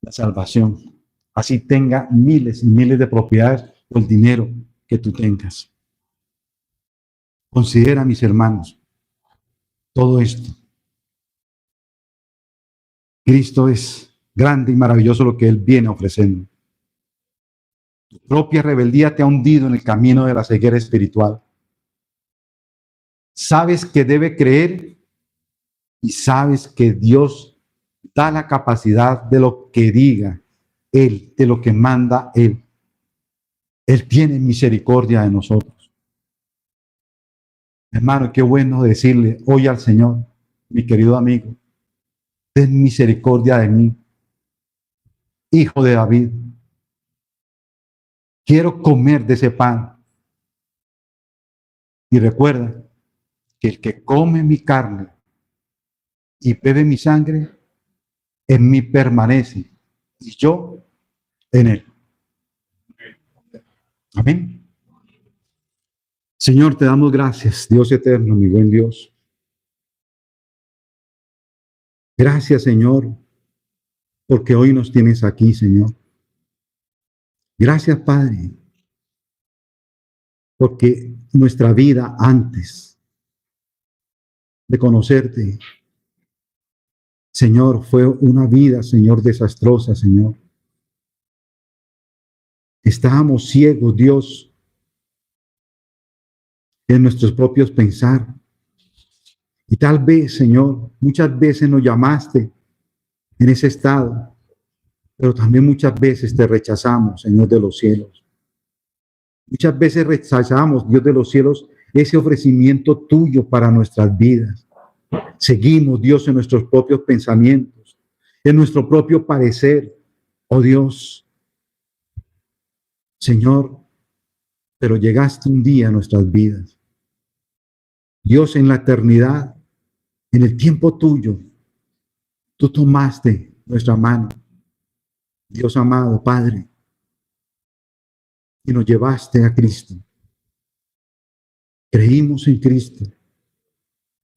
la salvación. Así tenga miles y miles de propiedades o el dinero que tú tengas. Considera, mis hermanos, todo esto. Cristo es grande y maravilloso lo que Él viene ofreciendo. Tu propia rebeldía te ha hundido en el camino de la ceguera espiritual. Sabes que debe creer y sabes que Dios da la capacidad de lo que diga Él, de lo que manda Él. Él tiene misericordia de nosotros. Hermano, qué bueno decirle hoy al Señor, mi querido amigo, ten misericordia de mí, hijo de David. Quiero comer de ese pan. Y recuerda que el que come mi carne y bebe mi sangre, en mí permanece y yo en él. Amén. Señor, te damos gracias, Dios eterno, mi buen Dios. Gracias, Señor, porque hoy nos tienes aquí, Señor. Gracias, Padre, porque nuestra vida antes de conocerte, Señor, fue una vida, Señor, desastrosa, Señor. Estábamos ciegos, Dios, en nuestros propios pensar. Y tal vez, Señor, muchas veces nos llamaste en ese estado, pero también muchas veces te rechazamos, Señor de los cielos. Muchas veces rechazamos, Dios de los cielos, ese ofrecimiento tuyo para nuestras vidas. Seguimos, Dios, en nuestros propios pensamientos, en nuestro propio parecer. Oh Dios, Señor, pero llegaste un día a nuestras vidas. Dios, en la eternidad, en el tiempo tuyo, tú tomaste nuestra mano, Dios amado, Padre, y nos llevaste a Cristo. Creímos en Cristo,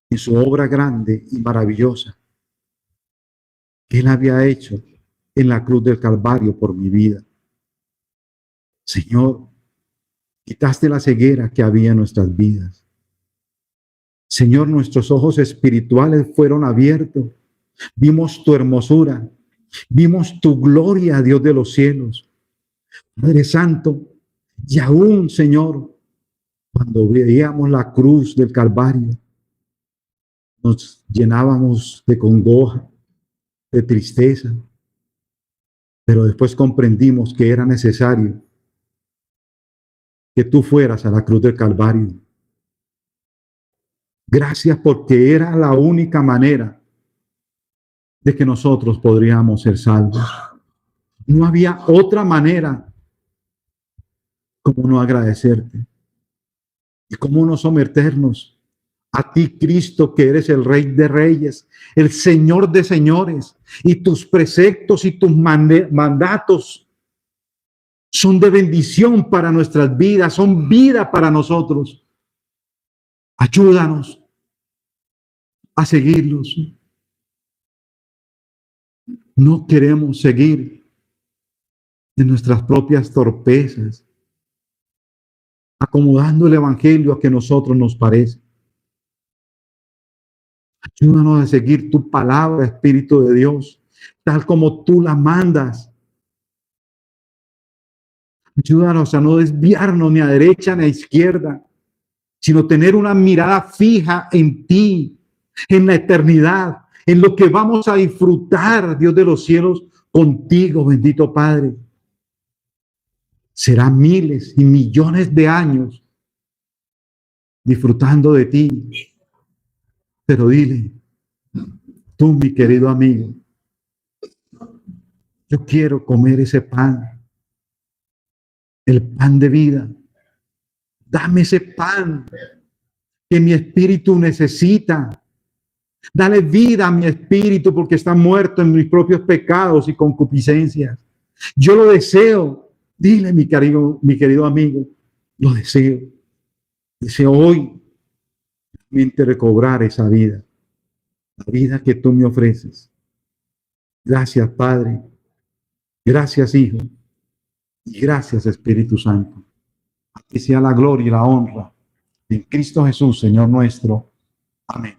en su obra grande y maravillosa que Él había hecho en la cruz del Calvario por mi vida. Señor, quitaste la ceguera que había en nuestras vidas. Señor, nuestros ojos espirituales fueron abiertos. Vimos tu hermosura, vimos tu gloria, Dios de los cielos. Padre Santo, y aún, Señor, cuando veíamos la cruz del Calvario, nos llenábamos de congoja, de tristeza, pero después comprendimos que era necesario que tú fueras a la cruz del Calvario. Gracias, porque era la única manera de que nosotros podríamos ser salvos. No había otra manera como no agradecerte y cómo no someternos a ti, Cristo, que eres el Rey de Reyes, el Señor de Señores, y tus preceptos y tus mandatos son de bendición para nuestras vidas, son vida para nosotros. Ayúdanos a seguirlos. No queremos seguir en nuestras propias torpezas, acomodando el evangelio a que nosotros nos parece. Ayúdanos a seguir tu palabra, Espíritu de Dios, tal como tú la mandas. Ayúdanos a no desviarnos ni a derecha ni a izquierda, sino tener una mirada fija en ti, en la eternidad, en lo que vamos a disfrutar, Dios de los cielos, contigo, bendito Padre. Serán miles y millones de años disfrutando de ti. Pero dile, tú, mi querido amigo, yo quiero comer ese pan, el pan de vida. Dame ese pan que mi espíritu necesita. Dale vida a mi espíritu porque está muerto en mis propios pecados y concupiscencias. Yo lo deseo. Dile, mi querido amigo, lo deseo. Deseo hoy realmente recobrar esa vida, la vida que tú me ofreces. Gracias, Padre. Gracias, Hijo. Y gracias, Espíritu Santo. A ti sea la gloria y la honra. En Cristo Jesús, Señor nuestro. Amén.